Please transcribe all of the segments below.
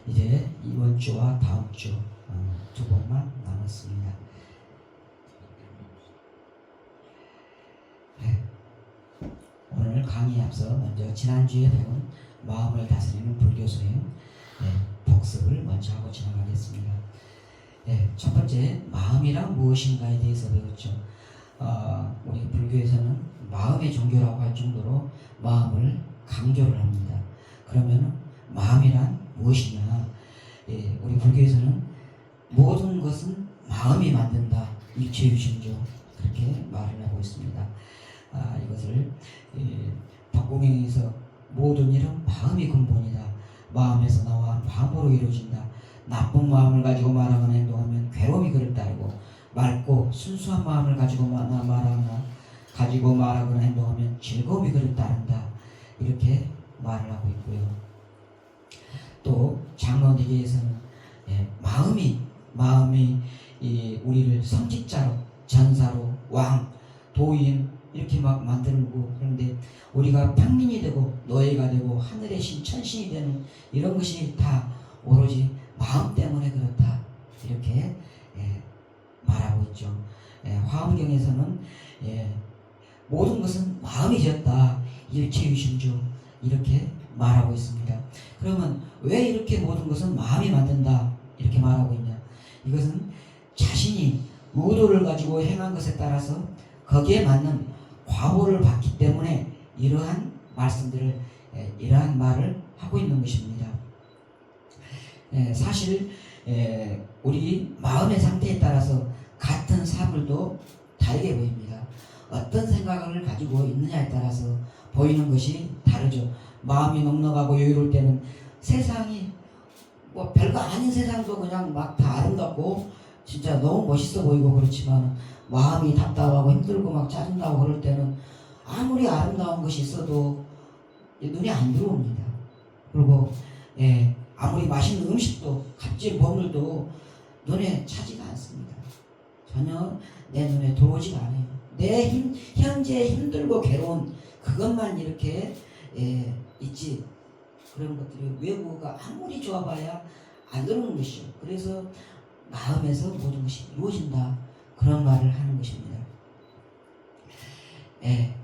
이제 이번 주와 다음 주 두 번만 남았습니다. 네. 오늘 강의에 앞서 먼저 지난주에 배운 마음을 다스리는 불교 수행 복습을 먼저 하고 지나가겠습니다. 첫 번째, 마음이란 무엇인가에 대해서 배웠죠. 우리 불교에서는 마음의 종교라고 할 정도로 마음을 강조를 합니다. 그러면 마음이란 무엇이냐? 우리 불교에서는 모든 것은 마음이 만든다. 일체유심조 그렇게 말을 하고 있습니다. 이것을 법공행에서 모든 일은 마음이 근본이다. 마음에서 나와 마음으로 이루어진다. 나쁜 마음을 가지고 말하거나 행동하면 괴로움이 그를 따르고, 맑고 순수한 마음을 가지고 말하거나 행동하면 즐거움이 그를 따른다. 이렇게 말을 하고 있고요. 또 장로니계에서는 마음이 우리를 성직자로, 전사로, 왕, 도인 이렇게 막 만들고, 그런데 우리가 평민이 되고 노예가 되고 하늘의 신, 천신이 되는 이런 것이 다 오로지 마음 때문에 그렇다. 이렇게 말하고 있죠. 화엄경에서는 모든 것은 마음이 지었다. 일체유심조 이렇게 말하고 있습니다. 그러면 왜 이렇게 모든 것은 마음이 만든다 이렇게 말하고 있냐? 이것은 자신이 의도를 가지고 행한 것에 따라서 거기에 맞는 과보를 받기 때문에 이러한 말씀들을, 이러한 말을 하고 있는 것입니다. 사실 우리 마음의 상태에 따라서 같은 사물도 다르게 보입니다. 어떤 생각을 가지고 있느냐에 따라서 보이는 것이 다르죠. 마음이 넉넉하고 여유로울 때는 세상이 뭐 별거 아닌 세상도 그냥 막 다 아름답고 진짜 너무 멋있어 보이고, 그렇지만 마음이 답답하고 힘들고 막 짜증나고 그럴 때는 아무리 아름다운 것이 있어도 눈에 안 들어옵니다. 그리고 아무리 맛있는 음식도, 갓질 버물도 눈에 차지가 않습니다. 전혀 내 눈에 들어오지가 않아요. 내 현재 힘들고 괴로운 그것만 이렇게 있지, 그런 것들이 외부가 아무리 좋아봐야 안 들어오는 것이죠. 그래서 마음에서 모든 것이 이루어진다, 그런 말을 하는 것입니다.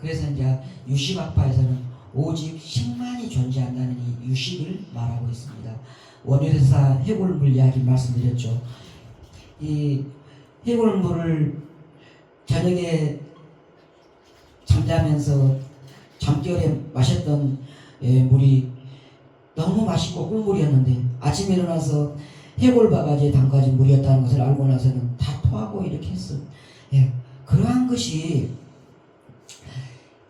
그래서 이제 유식학파에서는 오직 식만이 존재한다는 이 유식을 말하고 있습니다. 원효대사 해골물 이야기 말씀드렸죠. 이 해골물을 저녁에 잠자면서 잠결에 마셨던 물이 너무 맛있고 꿀물이었는데 아침에 일어나서 해골바가지에 담가진 물이었다는 것을 알고 나서는 다 토하고 이렇게 했어요. 그러한 것이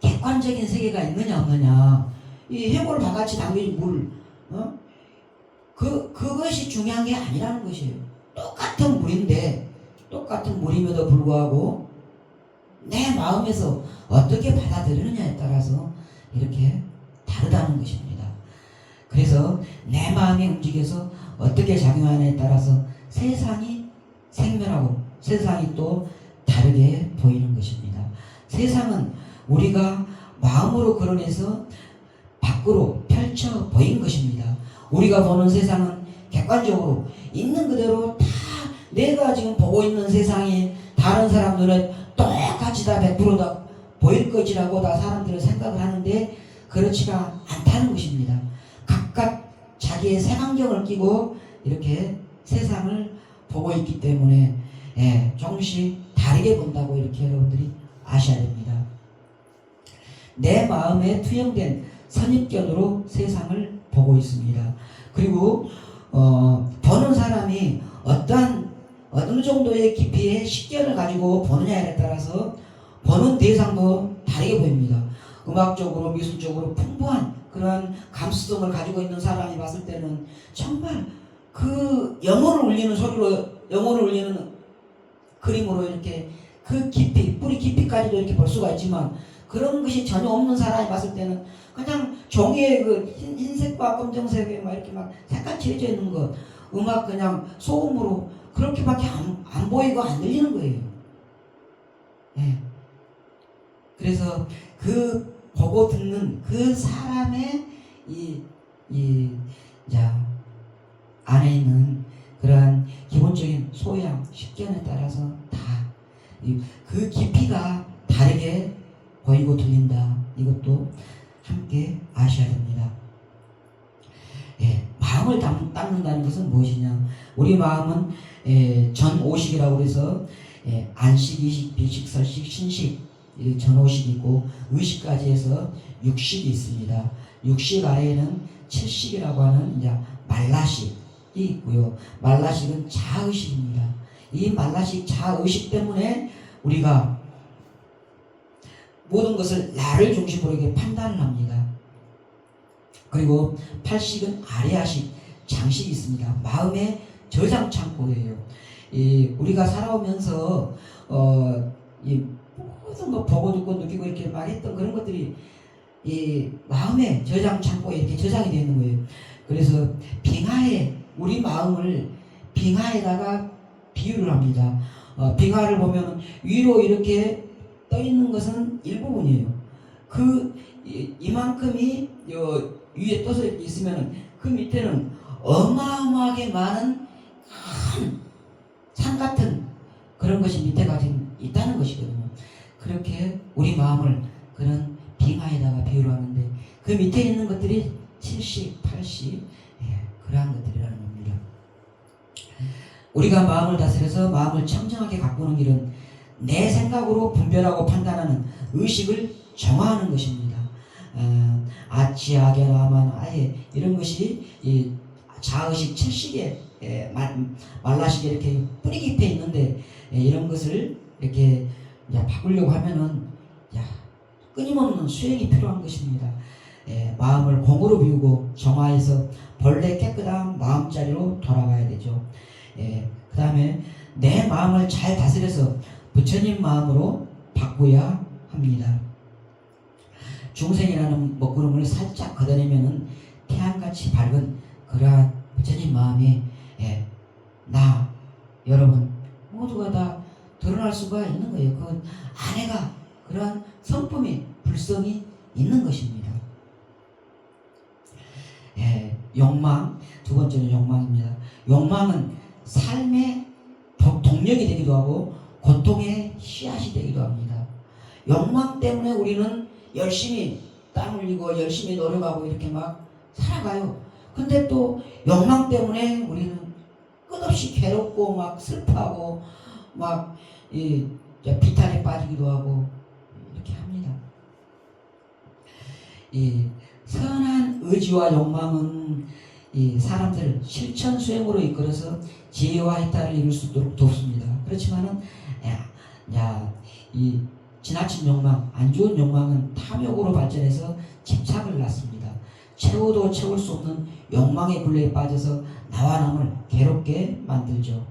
객관적인 세계가 있느냐 없느냐, 이 해골바가지 담긴 물, 그것이 중요한 게 아니라는 것이에요. 똑같은 물인데, 똑같은 물임에도 불구하고 내 마음에서 어떻게 받아들이느냐에 따라서 이렇게 다르다는 것입니다. 그래서 내 마음이 움직여서 어떻게 작용하느냐에 따라서 세상이 생멸하고 세상이 또 다르게 보이는 것입니다. 세상은 우리가 마음으로 거론해서 밖으로 펼쳐 보인 것입니다. 우리가 보는 세상은 객관적으로 있는 그대로 다 내가 지금 보고 있는 세상이 다른 사람 눈에 똑같이 다 100%다 보일 것이라고 다 사람들은 생각을 하는데 그렇지가 않다는 것입니다. 각각 자기의 색안경을 끼고 이렇게 세상을 보고 있기 때문에 조금씩 다르게 본다고 이렇게 여러분들이 아셔야 됩니다. 내 마음에 투영된 선입견으로 세상을 보고 있습니다. 그리고 보는 사람이 어느 정도의 깊이의 식견을 가지고 보느냐에 따라서 보는 대상도 다르게 보입니다. 음악적으로 미술적으로 풍부한 그런 감수성을 가지고 있는 사람이 봤을 때는 정말 그 영혼을 울리는 소리로, 영혼을 울리는 그림으로 이렇게 그 깊이, 뿌리 깊이까지도 이렇게 볼 수가 있지만, 그런 것이 전혀 없는 사람이 봤을 때는 그냥 종이에 그 흰색과 검정색에 막 이렇게 막 색깔 칠해져 있는 것, 음악 그냥 소음으로 그렇게밖에 안 보이고 안 들리는 거예요. 그래서 그 보고 듣는 그 사람의 안에 있는 그러한 기본적인 소양, 식견에 따라서 다 그 깊이가 다르게 보이고 들린다. 이것도 함께 아셔야 됩니다. 마음을 닦는다는 것은 무엇이냐? 우리 마음은 전오식이라고 해서 안식, 이식, 비식, 설식, 신식, 전오식이 있고 의식까지 해서 육식이 있습니다. 육식 아래에는 칠식이라고 하는 이제 말라식이 있고요. 말라식은 자의식입니다. 이 말라식, 자의식 때문에 우리가 모든 것을 나를 중심으로 이렇게 판단을 합니다. 그리고 팔식은 아레아식, 장식이 있습니다. 마음의 저장 창고예요. 우리가 살아오면서 이 모든 거 보고 듣고 느끼고 이렇게 말했던 그런 것들이 이 마음의 저장 창고에 이렇게 저장이 되어 있는 거예요. 그래서 빙하에 우리 마음을 빙하에다가 비유를 합니다. 빙하를 보면 위로 이렇게 떠 있는 것은 일부분이에요. 이만큼이 위에 떠서 있으면 그 밑에는 어마어마하게 많은 큰 산 같은 그런 것이 밑에까지 있다는 것이거든요. 그렇게 우리 마음을 그런 빙하에다가 비유를 하는데 그 밑에 있는 것들이 7식, 8식 그러한 것들이라는 겁니다. 우리가 마음을 다스려서 마음을 청정하게 가꾸는 길은 내 생각으로 분별하고 판단하는 의식을 정화하는 것입니다. 아치, 아겐, 아만, 아예 이런 것이 이 자의식, 칠식에 말라식에 이렇게 뿌리 깊이 있는데 이런 것을 이렇게 바꾸려고 하면은 끊임없는 수행이 필요한 것입니다. 마음을 공으로 비우고 정화해서 본래 깨끗한 마음자리로 돌아가야 되죠. 그 다음에 내 마음을 잘 다스려서 부처님 마음으로 바꾸어야 합니다. 중생이라는 먹구름을 살짝 걷어내면은 태양같이 밝은 그러한 부처님 마음이 나 여러분 모두가 다 드러날 수가 있는 거예요. 그 안에가 그러한 성품이 불성이 있는 것입니다. 욕망, 두 번째는 욕망입니다. 욕망은 삶의 동력이 되기도 하고 고통의 씨앗이 되기도 합니다. 욕망 때문에 우리는 열심히 땀 흘리고 열심히 노력하고 이렇게 막 살아가요. 근데 또 욕망 때문에 우리는 끝없이 괴롭고 막 슬퍼하고 막 비탄에 빠지기도 하고 이렇게 합니다. 선한 의지와 욕망은 사람들을 실천 수행으로 이끌어서 지혜와 해탈을 이룰 수 있도록 돕습니다. 그렇지만은 이 지나친 욕망, 안 좋은 욕망은 탐욕으로 발전해서 집착을 낳습니다. 채워도 채울 수 없는 욕망의 굴레에 빠져서 나와 남을 괴롭게 만들죠.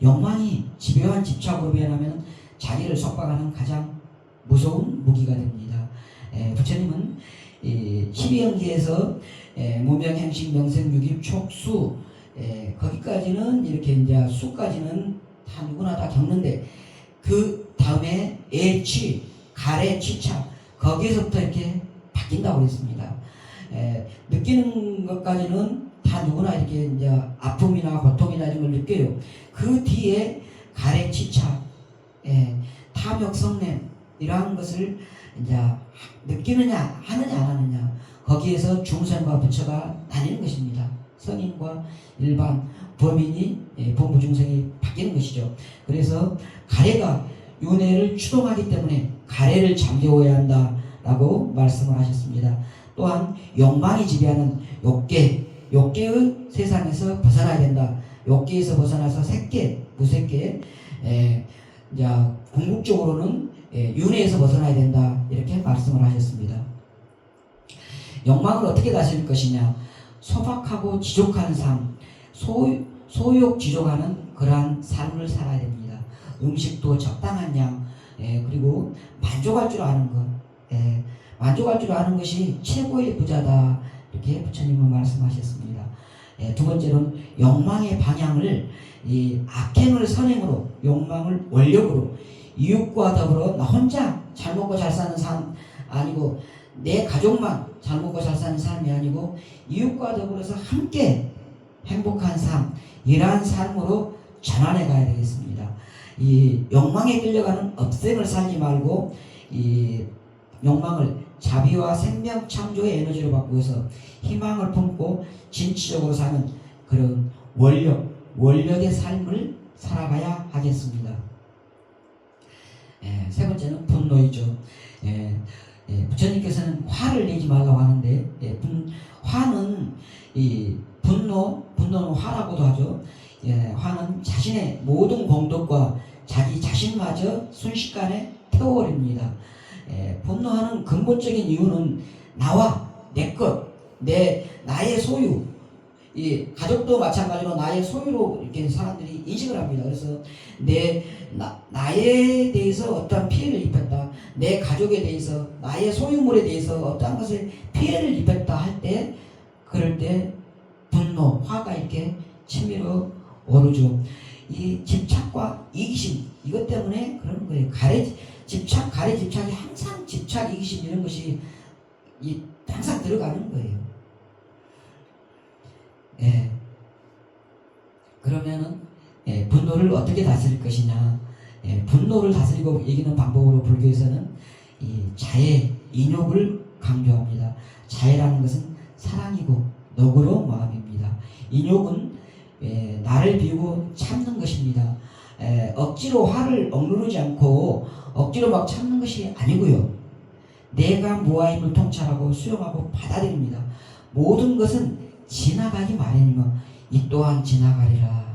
욕망이 집요한 집착으로 변하면 자기를 속박하는 가장 무서운 무기가 됩니다. 부처님은 12연기에서 무명행식 명생육입 촉수 거기까지는 이렇게 이제 수까지는 다 누구나 다 겪는데 그 다음에 애취, 가래, 취착 거기에서부터 이렇게 바뀐다고 했습니다. 느끼는 것까지는 다 누구나 이렇게 이제 아픔이나 고통이나 이런 걸 느껴요. 그 뒤에 가래, 취착, 탐욕, 성냄 이러한 것을 이제 느끼느냐 하느냐 안 하느냐 거기에서 중생과 부처가 나뉘는 것입니다. 성인과 일반 범인이 범부 중생이 바뀌는 것이죠. 그래서 가래가 윤회를 추동하기 때문에 가래를 잠재워야 한다라고 말씀을 하셨습니다. 또한 욕망이 지배하는 욕계의 세상에서 벗어나야 된다. 욕계에서 벗어나서 색계, 무색계, 이제 궁극적으로는 윤회에서 벗어나야 된다. 이렇게 말씀을 하셨습니다. 욕망을 어떻게 다스릴 것이냐? 소박하고 지족한 삶, 소욕지족하는 그러한 삶을 살아야 됩니다. 음식도 적당한 양, 그리고 만족할 줄 아는 것, 만족할 줄 아는 것이 최고의 부자다. 이렇게 부처님은 말씀하셨습니다. 두 번째로는 욕망의 방향을 이 악행을 선행으로, 욕망을 원력으로, 이웃과 더불어 나 혼자 잘 먹고 잘 사는 삶 아니고 내 가족만 잘 먹고 잘 사는 삶이 아니고 이웃과 더불어서 함께 행복한 삶, 이러한 삶으로 전환해 가야 되겠습니다. 이 욕망에 끌려가는 업생을 살지 말고 이 욕망을 자비와 생명 창조의 에너지로 바꾸어서 희망을 품고 진취적으로 사는 그런 원력의 삶을 살아가야 하겠습니다. 세 번째는 분노이죠. 부처님께서는 화를 내지 말라고 하는데, 화는 분노는 화라고도 하죠. 화는 자신의 모든 공덕과 자기 자신마저 순식간에 태워버립니다. 분노하는 근본적인 이유는 나와, 내 것, 나의 소유, 이 가족도 마찬가지로 나의 소유로 이렇게 사람들이 인식을 합니다. 그래서 나에 대해서 어떠한 피해를 입혔다, 내 가족에 대해서, 나의 소유물에 대해서 어떠한 것에 피해를 입혔다 할 때, 그럴 때 분노, 화가 이렇게 치밀어 오르죠. 이 집착과 이기심, 이것 때문에 그런 거예요. 집착이 항상 집착, 이기심 이런 것이 항상 들어가는 거예요. 그러면은 분노를 어떻게 다스릴 것이냐? 분노를 다스리고 이기는 방법으로 불교에서는 이 자애, 인욕을 강조합니다. 자애라는 것은 사랑이고 너그러운 마음입니다. 인욕은 나를 비우고 참는 것입니다. 억지로 화를 억누르지 않고 억지로 막 참는 것이 아니고요. 내가 무아임을 통찰하고 수용하고 받아들입니다. 모든 것은 지나가기 마련이며 이 또한 지나가리라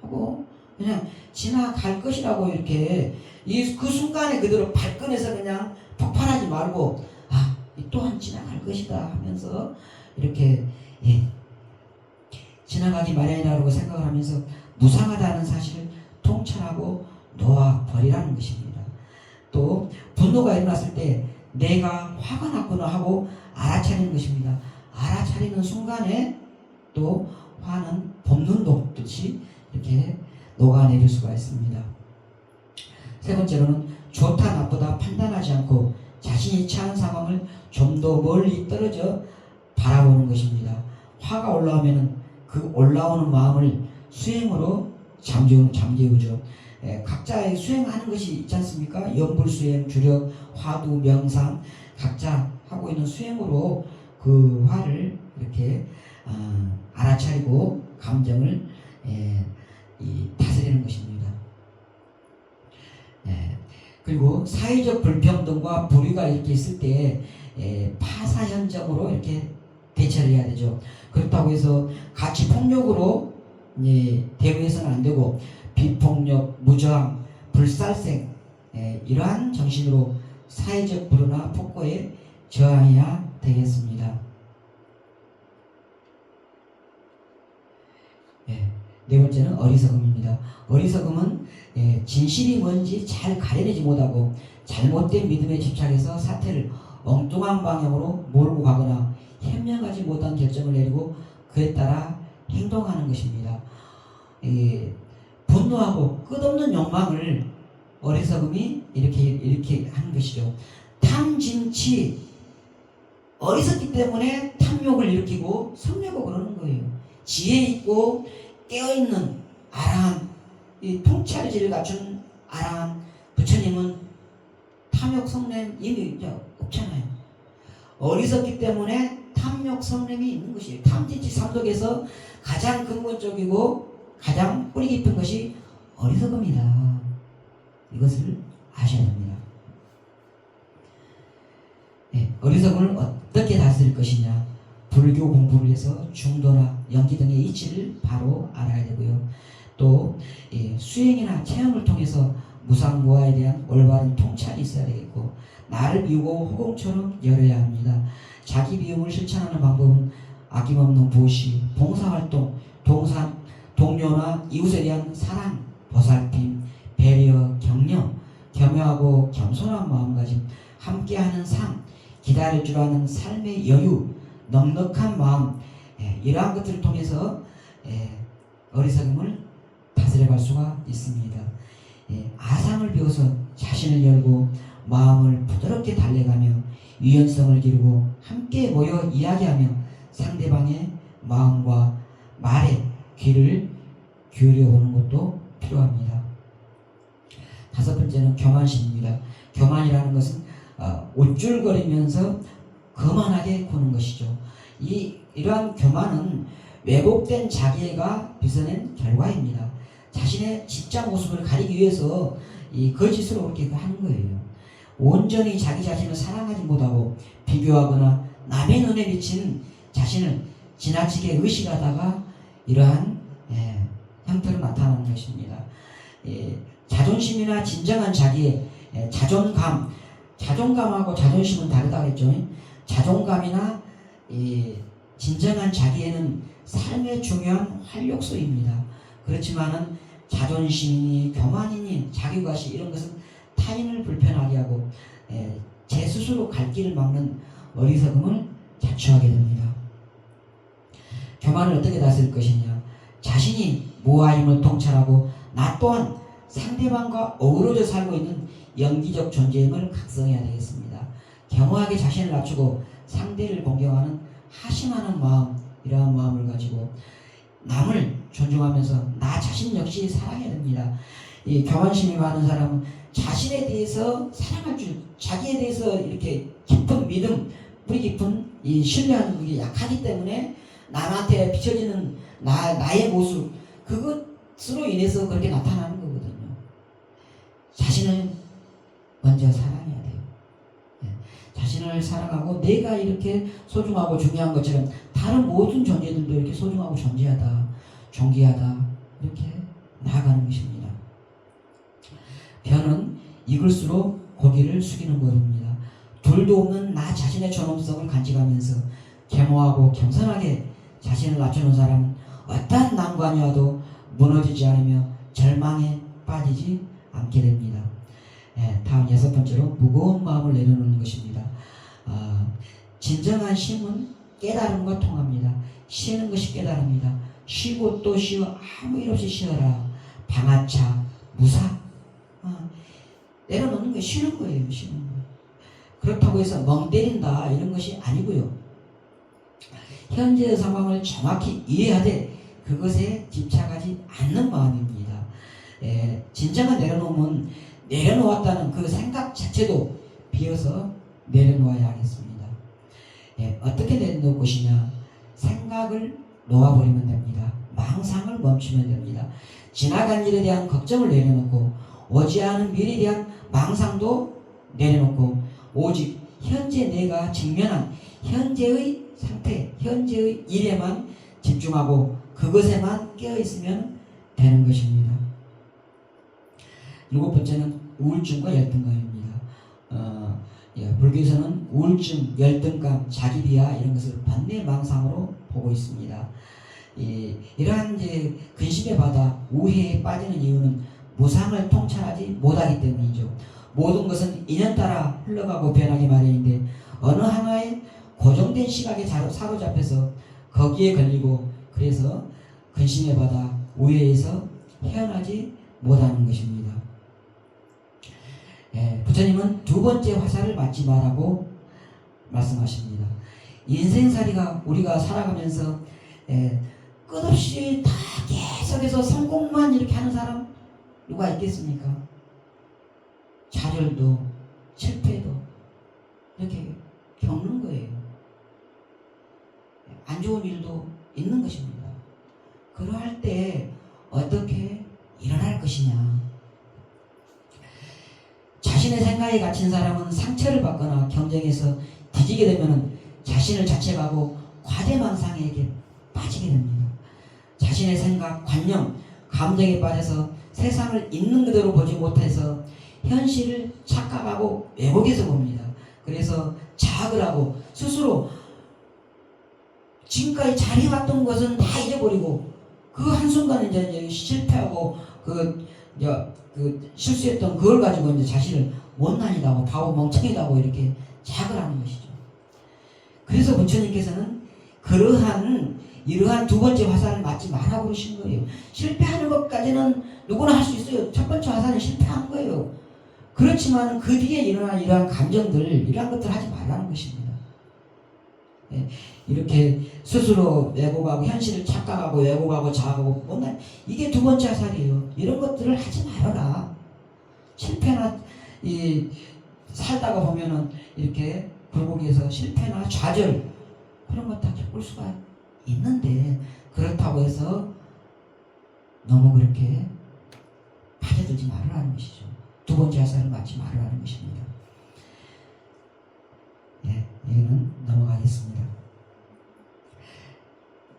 하고 그냥 지나갈 것이라고 이렇게 그 순간에 그대로 발끈해서 그냥 폭발하지 말고 이 또한 지나갈 것이다 하면서 이렇게 지나가기 마련이라고 생각을 하면서 무상하다는 사실을 통찰하고 놓아버리라는 것입니다. 또 분노가 일어났을 때 내가 화가 났구나 하고 알아차리는 것입니다. 알아차리는 순간에 또 화는 볶는 녹듯이 이렇게 녹아내릴 수가 있습니다. 세 번째로는 좋다 나쁘다 판단하지 않고 자신이 처한 상황을 좀 더 멀리 떨어져 바라보는 것입니다. 화가 올라오면 그 올라오는 마음을 수행으로 잠재우죠. 각자의 수행하는 것이 있지 않습니까? 염불수행, 주력, 화두, 명상, 각자 하고 있는 수행으로 그 화를 이렇게 알아차리고 감정을 다스리는 것입니다. 그리고 사회적 불평등과 불의가 이렇게 있을 때 파사현정으로 이렇게 대처를 해야 되죠. 그렇다고 해서 같이 폭력으로 대응해서는 안 되고 비폭력, 무저항, 불살생 이러한 정신으로 사회적 불효나 폭거에 저항해야 되겠습니다. 네 번째는 어리석음입니다. 어리석음은 진실이 뭔지 잘 가려내지 못하고 잘못된 믿음에 집착해서 사태를 엉뚱한 방향으로 몰고 가거나 현명하지 못한 결정을 내리고 그에 따라 행동하는 것입니다. 분노하고 끝없는 욕망을 어리석음이 이렇게 하는 것이죠. 탐진치, 어리석기 때문에 탐욕을 일으키고 성내고 그러는 거예요. 지혜 있고 깨어있는 아라한, 이 통찰지를 갖춘 아라한 부처님은 탐욕 성냄 이미 없잖아요. 어리석기 때문에 탐욕 성냄이 있는 것이에요. 탐진치 삼독에서 가장 근본적이고 가장 뿌리 깊은 것이 어리석음이다. 이것을 아셔야 됩니다. 어리석음을 어떻게 다스릴 것이냐? 불교 공부를 해서 중도나 연기 등의 이치를 바로 알아야 되고요. 또 수행이나 체험을 통해서 무상무아에 대한 올바른 통찰이 있어야 되겠고, 나를 비우고 호공처럼 열어야 합니다. 자기 비움을 실천하는 방법은 아낌없는 보시, 봉사활동, 동료나 이웃에 대한 사랑, 보살핌, 배려, 격려, 겸허하고 겸손한 마음가짐, 함께하는 삶, 기다릴 줄 아는 삶의 여유, 넉넉한 마음, 이러한 것들을 통해서 어리석음을 다스려갈 수가 있습니다. 아상을 비워서 자신을 열고 마음을 부드럽게 달래가며 유연성을 기르고 함께 모여 이야기하며 상대방의 마음과 말에 귀를 기울여 보는 것도 필요합니다. 다섯 번째는 교만심입니다. 교만이라는 것은 우쭐거리면서 거만하게 구는 것이죠. 이러한 교만은 왜곡된 자기애가 빚어낸 결과입니다. 자신의 진짜 모습을 가리기 위해서 이 거짓으로 그렇게 하는 거예요. 온전히 자기 자신을 사랑하지 못하고 비교하거나 남의 눈에 비친 자신을 지나치게 의식하다가 이러한 형태로 나타나는 것입니다. 자존심이나 진정한 자기의 자존감하고 자존심은 다르다고 했죠. 자존감이나 진정한 자기애는 삶의 중요한 활력소입니다. 그렇지만은 자존심이니 교만이니 자기과시 이런 것은 타인을 불편하게 하고 제 스스로 갈 길을 막는 어리석음을 자초하게 됩니다. 교만을 어떻게 다스릴 것이냐? 자신이 모아임을 통찰하고 나 또한 상대방과 어우러져 살고 있는 영기적 존재임을 각성해야 되겠습니다. 겸허하게 자신을 낮추고 상대를 공경하는 하심하는 마음, 이러한 마음을 가지고 남을 존중하면서 나 자신 역시 사랑해야 됩니다. 이 교만심이 많은 사람은 자신에 대해서 사랑할 줄, 자기에 대해서 이렇게 깊은 믿음, 뿌리 깊은 이 신뢰하는 게 약하기 때문에 남한테 비춰지는 나의 모습, 그것으로 인해서 그렇게 나타나는 거거든요. 자신을 먼저 사랑해야 돼요. 자신을 사랑하고 내가 이렇게 소중하고 중요한 것처럼 다른 모든 존재들도 이렇게 소중하고 존재하다, 존귀하다 이렇게 나아가는 것입니다. 변은 익을수록 고개를 숙이는 것입니다. 둘도 없는 나 자신의 존엄성을 간직하면서 겸허하고 겸손하게 자신을 낮추는 사람은 어떠한 난관이 와도 무너지지 않으며 절망에 빠지지 않게 됩니다. 다음 여섯 번째로 무거운 마음을 내려놓는 것입니다. 진정한 쉼은 깨달음과 통합니다. 쉬는 것이 깨달음이다. 쉬고 또 쉬어 아무 일 없이 쉬어라. 방아차, 무사. 내려놓는 게 쉬는 거예요. 쉬는 거. 그렇다고 해서 멍 때린다 이런 것이 아니고요. 현재의 상황을 정확히 이해하되 그것에 집착하지 않는 마음입니다. 진정한 내려놓으면 내려놓았다는 그 생각 자체도 비어서 내려놓아야 하겠습니다. 어떻게 내려놓을 것이냐? 생각을 놓아버리면 됩니다. 망상을 멈추면 됩니다. 지나간 일에 대한 걱정을 내려놓고 오지 않은 미래에 대한 망상도 내려놓고 오직 현재 내가 직면한 현재의 상태, 현재의 일에만 집중하고 그것에만 깨어있으면 되는 것입니다. 일곱 번째는 우울증과 열등감입니다. 불교에서는 우울증, 열등감, 자기비하 이런 것을 번뇌망상으로 보고 있습니다. 이러한 이제 근심에 받아 우회에 빠지는 이유는 무상을 통찰하지 못하기 때문이죠. 모든 것은 인연 따라 흘러가고 변하기 마련인데 어느 하나의 고정된 시각에 사로잡혀서 거기에 걸리고 그래서 근심에 받아 우회에서 헤어나지 못하는 것입니다. 부처님은 두 번째 화살을 맞지 마라고 말씀하십니다. 인생살이가 우리가 살아가면서 끝없이 다 계속해서 성공만 이렇게 하는 사람 누가 있겠습니까? 좌절도 실패도 이렇게 겪는 거예요. 안 좋은 일도 있는 것입니다. 그러할 때 어떻게 일어날 것이냐? 자신의 생각에 갇힌 사람은 상처를 받거나 경쟁에서 뒤지게 되면 자신을 자책하고 과대망상에게 빠지게 됩니다. 자신의 생각, 관념, 감정에 빠져서 세상을 있는 그대로 보지 못해서 현실을 착각하고 왜곡해서 봅니다. 그래서 자학을 하고 스스로 지금까지 잘해왔던 것은 다 잊어버리고 그 한순간에 이제 실패하고 그 실수했던 그걸 가지고 이제 자신을 못난이다고 바보 멍청이다고 이렇게 자학을 하는 것이죠. 그래서 부처님께서는 이러한 두 번째 화살을 맞지 말라고 그러신 거예요. 실패하는 것까지는 누구나 할 수 있어요. 첫 번째 화살은 실패한 거예요. 그렇지만 그 뒤에 일어난 이러한 감정들, 이러한 것들 하지 말라는 것입니다. 예, 이렇게 스스로 왜곡하고 현실을 착각하고 왜곡하고 자각하고 못난 이게 두 번째 화살이에요. 이런 것들을 하지 말아라. 실패나 살다가 보면은 이렇게 굴곡에서 실패나 좌절 그런 것 다 겪을 수가 있는데 그렇다고 해서 너무 그렇게 빠져들지 말으라는 것이죠. 두 번째 화살을 맞지 말으라는 것입니다. 예, 여기는 넘어가겠습니다.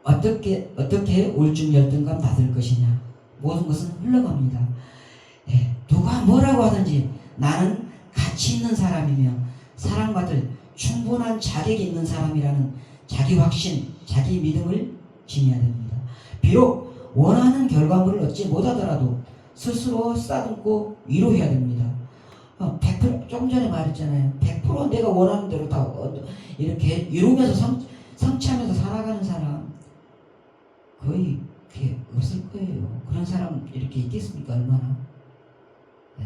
어떻게 우울증 열등감 놔둘 것이냐. 모든 것은 흘러갑니다. 예, 누가 뭐라고 하든지 나는 가치 있는 사람이며 사랑받을 충분한 자격이 있는 사람이라는 자기 확신, 자기 믿음을 지녀야 됩니다. 비록 원하는 결과물을 얻지 못하더라도 스스로 쓰다듬고 위로해야 됩니다. 100% 조금 전에 말했잖아요. 100% 내가 원하는 대로 다 이렇게 이루면서 성취하면서 살아가는 사람 거의 그게 없을 거예요. 그런 사람 이렇게 있겠습니까? 얼마나? 네.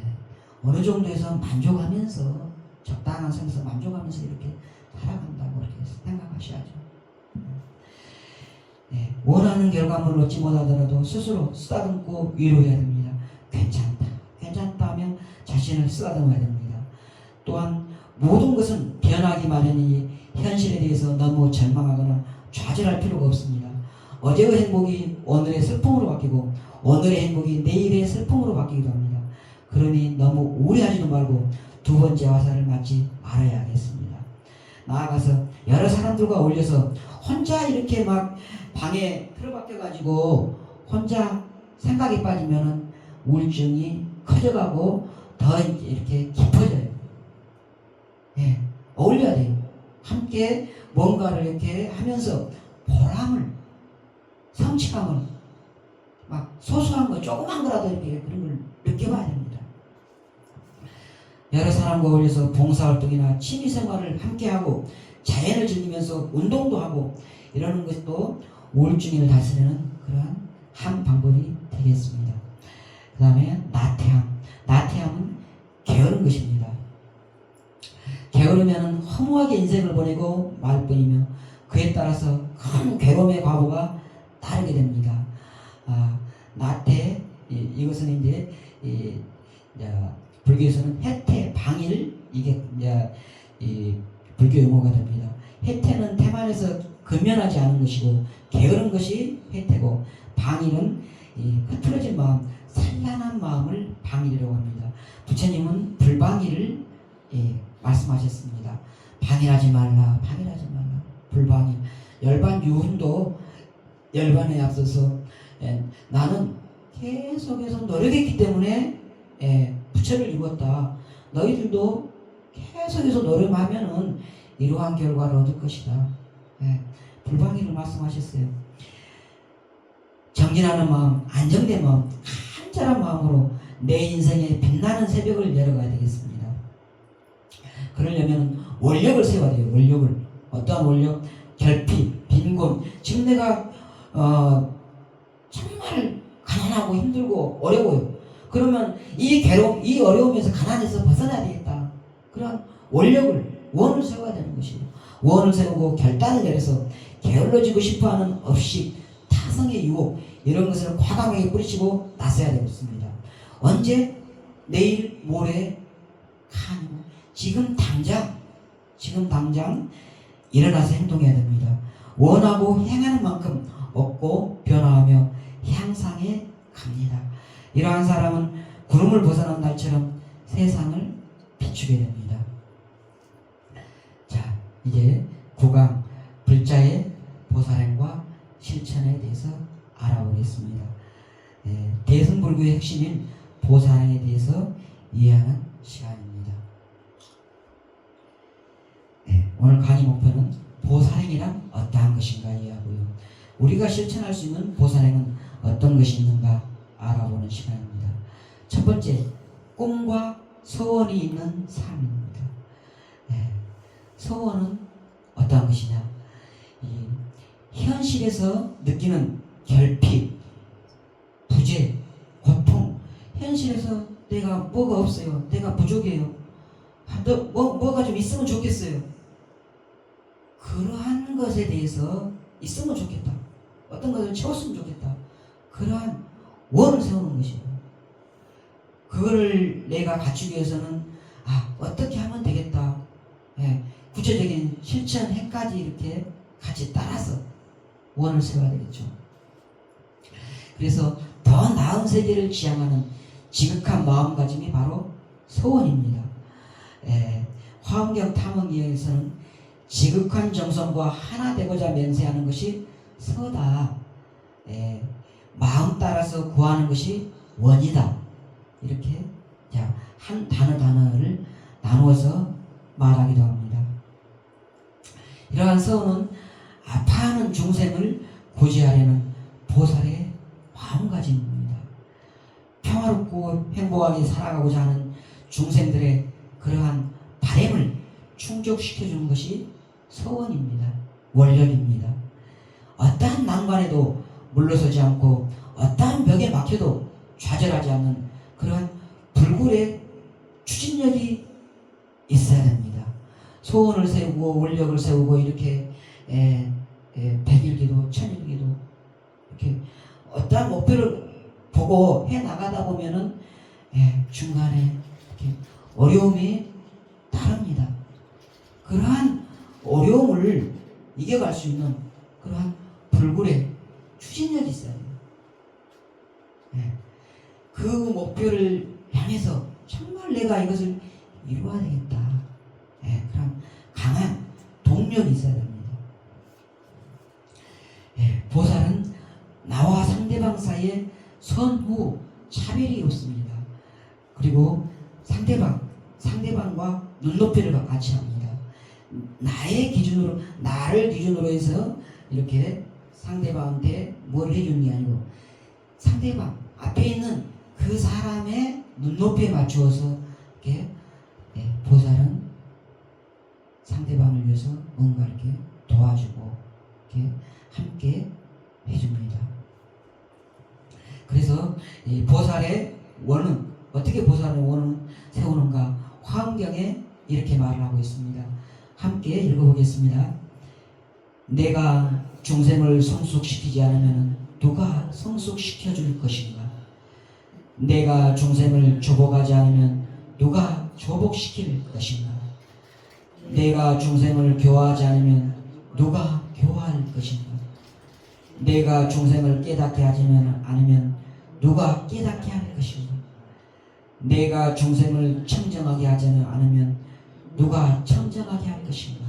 어느 정도에서 만족하면서 적당한 선에서 만족하면서 이렇게 살아간다고 이렇게 생각하셔야죠. 네. 원하는 결과물을 얻지 못하더라도 스스로 쓰다듬고 위로해야 됩니다. 괜찮다 하면 자신을 쓰다듬어야 됩니다. 또한 모든 것은 변하기 마련이니 현실에 대해서 너무 절망하거나 좌절할 필요가 없습니다. 어제의 행복이 오늘의 슬픔으로 바뀌고 오늘의 행복이 내일의 슬픔으로 바뀌기도 합니다. 그러니 너무 우울해하지도 말고 두 번째 화살을 맞지 말아야겠습니다. 나아가서 여러 사람들과 어울려서 혼자 이렇게 막 방에 틀어박혀 가지고 혼자 생각에 빠지면은 우울증이 커져가고 더 이렇게 깊어져요. 예, 어울려야 돼요. 함께 뭔가를 이렇게 하면서 보람을, 성취감을 막 소소한 거, 조그만 거라도 이렇게 그런 걸 느껴봐야 됩니다. 여러 사람과 어울려서 봉사활동이나 취미생활을 함께하고 자연을 즐기면서 운동도 하고 이러는 것도 우울증을 다스리는 그러한 한 방법이 되겠습니다. 그 다음에 나태함은 게으른 것입니다. 게으르면 허무하게 인생을 보내고 말 뿐이며 그에 따라서 큰 괴로움의 과보가 따르게 됩니다. 나태, 이것은 이제 불교에서는 해태, 방일, 이게 이제 불교 용어가 됩니다. 해태는 태만에서 근면하지 않은 것이고 게으른 것이 해태고 방일은 흐트러진 마음, 산란한 마음을 방일이라고 합니다. 부처님은 불방일을 말씀하셨습니다. 방일하지 말라, 불방일. 열반 유훈도 열반에 앞서서 나는 계속해서 노력했기 때문에 부처를 이뤘다. 너희들도 계속해서 노력하면은 이러한 결과를 얻을 것이다. 불방일을 말씀하셨어요. 정진하는 마음, 안정된 마음, 간절한 마음으로 내 인생에 빛나는 새벽을 열어가야 되겠습니다. 그러려면 원력을 세워야 돼요. 원력을. 어떠한 원력? 결핍, 빈곤. 지금 내가 정말 가난하고 힘들고 어려워요. 그러면 이 괴로움, 이 어려움에서 가난에서 벗어나야 되겠다. 그런 원을 세워야 되는 것이에요. 원을 세우고 결단을 내려서 게을러지고 싶어하는 업식, 타성의 유혹 이런 것을 과감하게 뿌리치고 나서야 되겠습니다. 언제? 내일, 모레, 아니고 지금 당장 일어나서 행동해야 됩니다. 원하고 행하는 만큼 얻고 변화하며 향상해 갑니다. 이러한 사람은 구름을 벗어난 달처럼 세상을 비추게 됩니다. 자, 이제 9강 불자의 보살행과 실천에 대해서 알아보겠습니다. 대승불교의 핵심인 보살행에 대해서 이해하는 시간입니다. 오늘 강의 목표는 보살행이란 어떠한 것인가 이해하고요. 우리가 실천할 수 있는 보살행은 어떤 것이 있는가 알아보는 시간입니다. 첫 번째, 꿈과 소원이 있는 삶입니다. 소원은 어떠한 것이냐? 현실에서 느끼는 결핍, 부재, 고통, 현실에서 내가 뭐가 없어요. 내가 부족해요. 뭐가 좀 있으면 좋겠어요. 그러한 것에 대해서 있으면 좋겠다. 어떤 것을 채웠으면 좋겠다. 그러한 원을 세우는 것이고, 그거를 내가 갖추기 위해서는 어떻게 하면 되겠다. 예, 구체적인 실천 행까지 이렇게 같이 따라서 원을 세워야 되겠죠. 그래서 더 나은 세계를 지향하는 지극한 마음가짐이 바로 서원입니다. 화엄경 탐험기에서는 지극한 정성과 하나 되고자 맹세하는 것이 서다. 마음 따라서 구하는 것이 원이다. 이렇게 한 단어를 나누어서 말하기도 합니다. 이러한 서원은 아파하는 중생을 구제하려는 보살의 마음가짐입니다. 평화롭고 행복하게 살아가고자 하는 중생들의 그러한 바램을 충족시켜주는 것이 서원입니다. 원력입니다. 어떠한 난관에도 물러서지 않고 어떠한 벽에 막혀도 좌절하지 않는 그러한 불굴의 추진력이 있어야 됩니다. 소원을 세우고 원력을 세우고 이렇게 백일기도 천일기도 이렇게 어떠한 목표를 보고 해 나가다 보면은 중간에 이렇게 어려움이 따릅니다. 그러한 어려움을 이겨갈 수 있는 그러한 불굴의 추진력이 있어야 돼요. 그 목표를 향해서 정말 내가 이것을 이루어야 되겠다. 그런 강한 동력이 있어야 됩니다. 보살은 나와 상대방 사이에 선후 차별이 없습니다. 그리고 상대방과 눈높이를 같이 합니다. 나를 기준으로 해서 이렇게 상대방한테 뭘 해주는 게 아니고 상대방 앞에 있는 그 사람의 눈높이에 맞추어서 이렇게 보살은 상대방을 위해서 뭔가 이렇게 도와주고 이렇게 함께 해줍니다. 그래서 이 보살의 원은 어떻게 보살의 원을 세우는가? 화엄경에 이렇게 말을 하고 있습니다. 함께 읽어보겠습니다. 내가 중생을 성숙시키지 않으면 누가 성숙시켜 줄 것인가? 내가 중생을 조복하지 않으면 누가 조복시킬 것인가? 내가 중생을 교화하지 않으면 누가 교화할 것인가? 내가 중생을 깨닫게 하지 않으면 누가 깨닫게 할 것인가? 내가 중생을 청정하게 하지 않으면 누가 청정하게 할 것인가?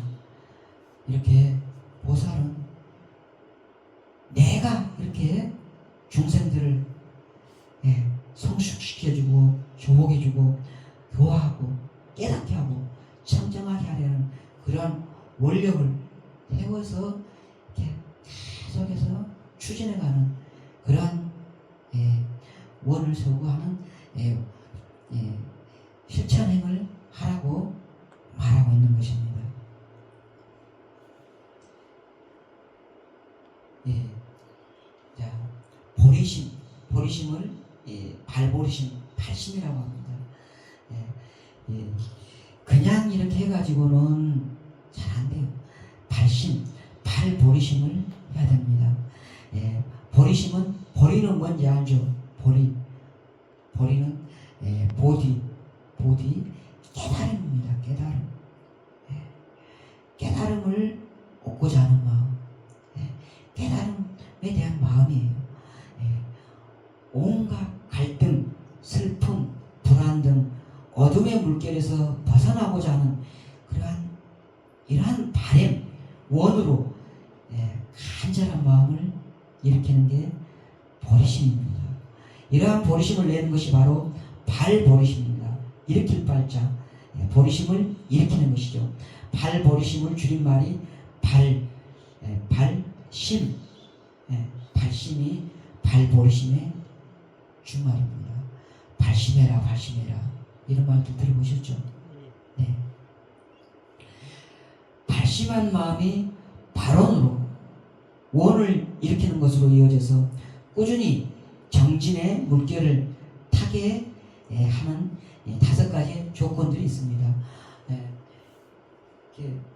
이렇게 보살은 내가 이렇게 중생들을 성숙시켜주고 조복해주고 교화하고 깨닫게 하고 청정하게 하려는 그런 원력을 세워서 이렇게 계속해서 추진해가는 그러한 원을 세우고 하는 실천행을 하라고 말하고 있는 것입니다. 자, 보리심을 발보리심, 발심이라고 합니다. 그냥 이렇게 해가지고는 잘 안 돼요. 발보리심을 해야 됩니다. 보리심은, 보리는 뭔지 알죠? 보리는 보디, 깨달음입니다. 깨달음을 얻고자 하는 마음, 깨달음에 대한 마음이에요. 온갖 갈등, 슬픔, 불안 등 어둠의 물결에서 벗어나고자 하는 이러한 바램, 원으로 간절한 마음을 일으키는 게 보리심입니다. 이러한 보리심을 내는 것이 바로 발보리심입니다. 일으킬 발자, 보리심을 일으키는 것이죠. 발보리심을 줄임말이 발심, 발심이 발보리심의 주말입니다. 발심해라, 이런 말도 들어보셨죠? 네. 발심한 마음이 발원으로 원을 일으키는 것으로 이어져서 꾸준히 정진의 물결을 타게 하는 5가지 조건들이 있습니다.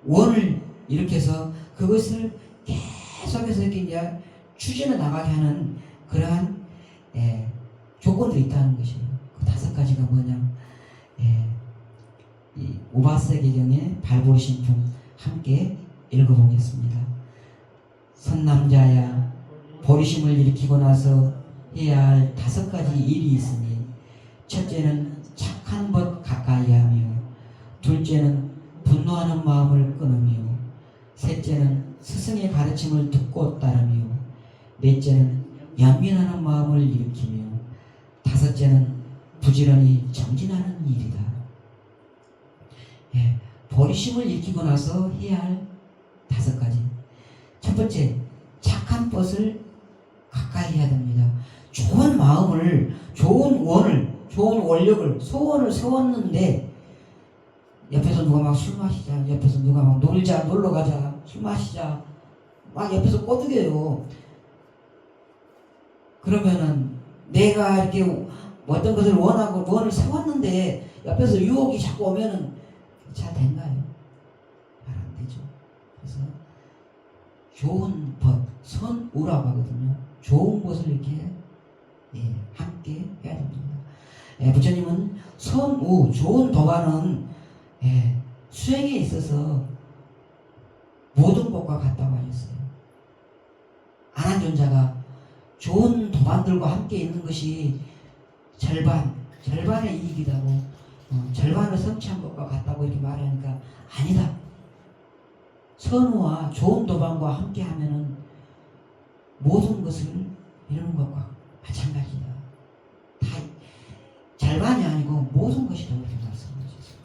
원을 이렇게 해서 그것을 계속해서 이렇게 이제 추진해 나가게 하는 그러한 조건들이 있다는 것이에요. 그 5가지가 뭐냐? 이 오바세계경의 발보신품 함께 읽어보겠습니다. 선남자야, 보리심을 일으키고 나서 해야 할 5가지 일이 있으니, 첫째는 착한 법 가까이하며, 둘째는 분노하는 마음을 끊으며, 셋째는 스승의 가르침을 듣고 따르며, 넷째는 연민하는 마음을 일으키며, 다섯째는 부지런히 정진하는 일이다. 보리심을 일으키고 나서 해야 할 5가지. 첫 번째, 착한 것을 가까이 해야 됩니다. 좋은 마음을, 좋은 원을, 좋은 원력을, 소원을 세웠는데 옆에서 누가 막 술 마시자, 옆에서 누가 막 놀자, 놀러 가자, 술 마시자, 막 옆에서 꼬드겨요. 그러면은 내가 이렇게 어떤 것을 원하고 원을 세웠는데 옆에서 유혹이 자꾸 오면은 잘 된가요? 잘 안 되죠. 그래서 좋은 법, 선우라고 하거든요. 좋은 것을 이렇게 함께 해야 됩니다. 부처님은 선우, 좋은 도가는 수행에 있어서 모든 것과 같다고 하셨어요. 안한존자가 좋은 도반들과 함께 있는 것이 절반의 이익이다고, 절반을 성취한 것과 같다고 이렇게 말하니까 아니다. 선우와 좋은 도반과 함께 하면은 모든 것을 이루는 것과 마찬가지다. 다 절반이 아니고 모든 것이다 이렇게 말씀하셨어요.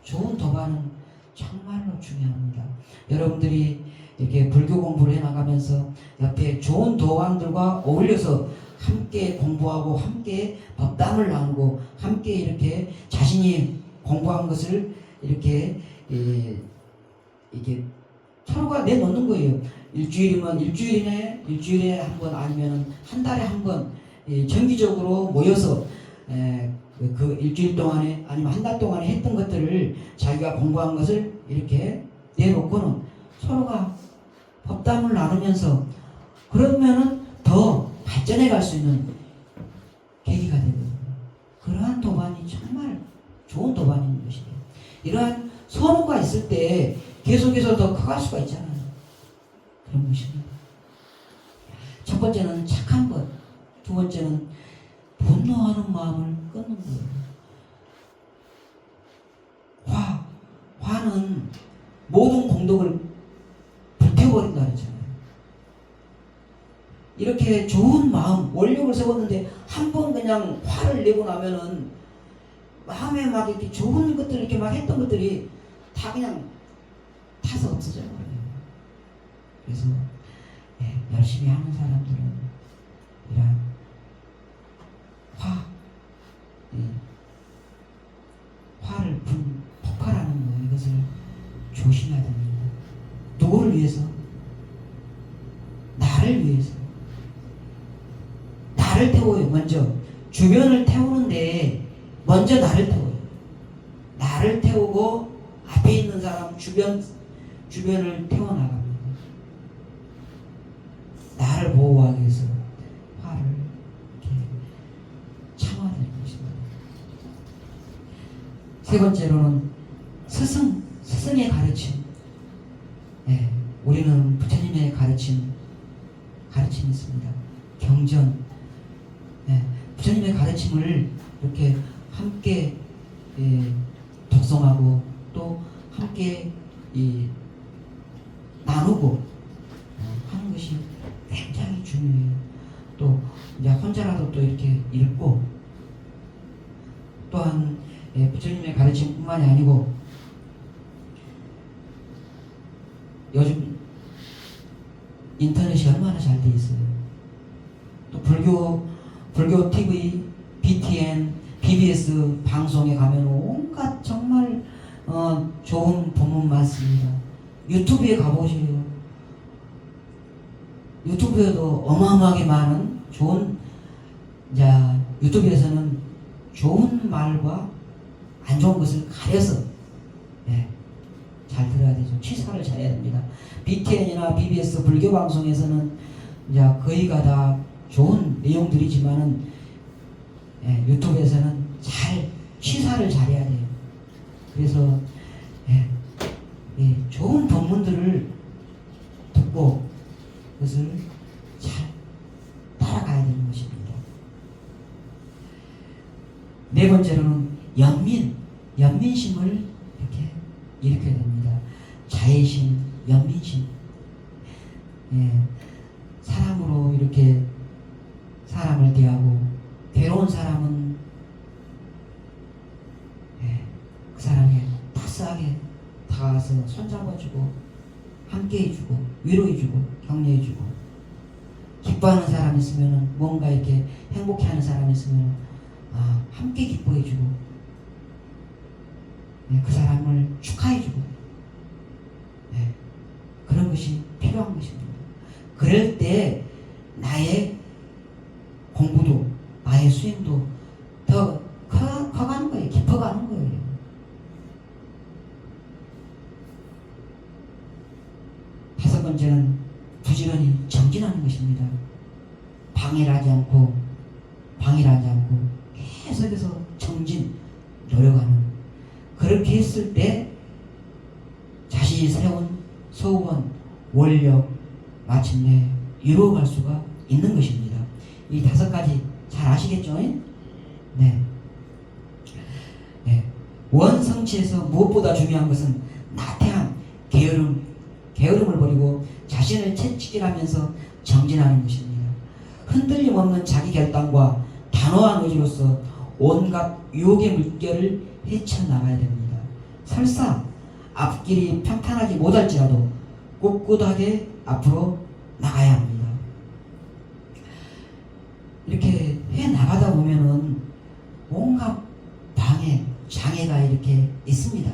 좋은 도반은 정말로 중요합니다. 여러분들이 이렇게 불교 공부를 해나가면서 옆에 좋은 도반들과 어울려서 함께 공부하고 함께 법담을 나누고 함께 이렇게 자신이 공부한 것을 이렇게 서로가 내놓는 거예요. 일주일이면 일주일에 한 번, 아니면 한 달에 한 번 정기적으로 모여서 그 일주일 동안에 아니면 한 달 동안에 했던 것들을 자기가 공부한 것을 이렇게 내놓고는 서로가 법담을 나누면서, 그러면은 더 발전해 갈 수 있는 계기가 되거든요. 그러한 도반이 정말 좋은 도반인 것이에요. 이러한 선호가 있을 때 계속해서 더 커갈 수가 있잖아요. 그런 것입니다. 첫 번째는 착한 것, 두 번째는 분노하는 마음을 끊는 거예요. 화는 모든 공덕을 불태워버린다 그랬잖아요. 이렇게 좋은 마음, 원력을 세웠는데 한 번 그냥 화를 내고 나면은 마음에 막 이렇게 좋은 것들 이렇게 막 했던 것들이 다 그냥 타서 없어져 버려요. 그래서 열심히 하는 사람들은 이런 화를 폭발하는 거, 이것을 조심해야 됩니다. 누구를 위해서? 나를 위해서. 나를 태워요. 먼저 주변을 태우는데 먼저 나를 태워요. 나를 태우고 앞에 있는 사람 주변을 태워나갑니다. 나를 보호하기 위해서 화를 이렇게 참아야 될 것입니다. 세 번째로는 스승의 가르침. 우리는 부처님의 가르침이 있습니다. 경전. 부처님의 가르침을 이렇게 함께 독송하고 또 함께 나누고 하는 것이 굉장히 중요해요. 또 이제 혼자라도 또 이렇게 읽고, 또한 부처님의 가르침뿐만이 아니고 요즘 인터넷이 얼마나 잘 돼 있어요. 또 불교 TV, BTN, BBS 방송에 가면 온갖 정말 좋은 법문 많습니다. 유튜브에 가보세요. 유튜브에도 어마어마하게 많은 좋은, 유튜브에서는 좋은 말과 안 좋은 것을 가려서 잘 들어야 되죠. 취사를 잘해야 됩니다. BTN이나 BBS 불교 방송에서는 이제 거의가 다 좋은 내용들이지만은 유튜브에서는 잘 취사를 잘해야 돼요. 그래서 좋은 법문들을 듣고 그것을 잘 따라가야 되는 것입니다. 네 번째로는 연민심을 이렇게 일으켜야 됩니다. 자애심, 연민심. 사람으로 이렇게 사람을 대하고 괴로운 사람은 그 사람이 따스하게 다가가서 손잡아주고 함께해주고 위로해주고 격려해주고, 기뻐하는 사람이 있으면 뭔가 이렇게 행복해하는 사람이 있으면 함께 기뻐해주고 그 사람을 축하해주고 그런 것이 필요한 것입니다. 그럴 때 나의 공부도 나의 수행도 더 커가는 거예요. 깊어가는 거예요. 다섯 번째는 부지런히 정진하는 것입니다. 방해하지 않고 계속해서 정진, 노력하는. 그렇게 했을 때 자신이 세운 소원, 원력 마침내 이루어갈 수가 있는 것입니다. 이 다섯 가지 잘 아시겠죠? 네. 원성취에서 무엇보다 중요한 것은 나태함, 게으름을 버리고 자신을 채찍질하면서 정진하는 것입니다. 흔들림 없는 자기 결단과 단호한 의지로서 온갖 유혹의 물결을 헤쳐나가야 됩니다. 설사 앞길이 평탄하지 못할지라도 꿋꿋하게 앞으로 나가야 합니다. 이렇게 해 나가다 보면은 온갖 장애가 이렇게 있습니다.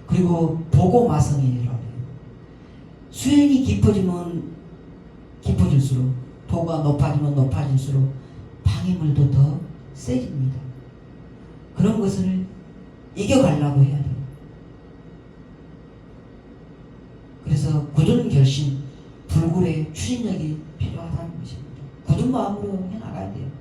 그리고 보고마성이라고 해요. 수행이 깊어질수록, 도가 높아질수록 방해물도 더 세집니다. 그런 것을 이겨가려고 해야 돼요. 그래서 굳은 결심, 불굴의 추진력이 필요하다는 것입니다. 굳은 마음으로 해나가야 돼요.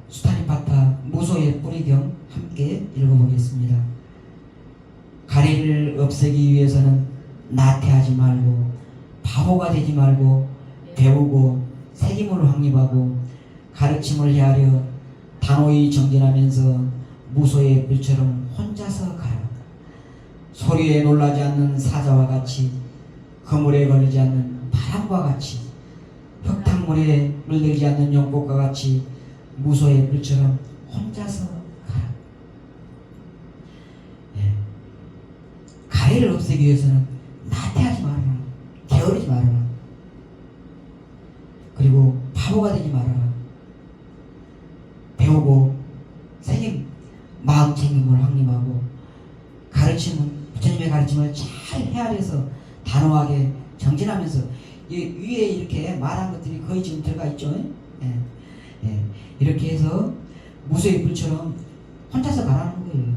수타니파타 무소의 뿌리경 함께 읽어보겠습니다. 가래를 없애기 위해서는 나태하지 말고 바보가 되지 말고 배우고 책임을 확립하고 가르침을 헤아려 단호히 정진하면서 무소의 불처럼 혼자서 가라. 소리에 놀라지 않는 사자와 같이, 그물에 걸리지 않는 바람과 같이, 흙탕물에 물들지 않는 용꽃과 같이 무소의 불처럼 혼자서 가라. 가래를 없애기 위해서는 나태하지 말아라. 게으르지 말아라. 그리고 바보가 되지 말아라. 배우고 마음 책임을 확립하고 부처님의 가르침을 잘 헤아려서 단호하게 정진하면서 위에 이렇게 말한 것들이 거의 지금 들어가 있죠. 이렇게 해서 무소의 불처럼 혼자서 가라는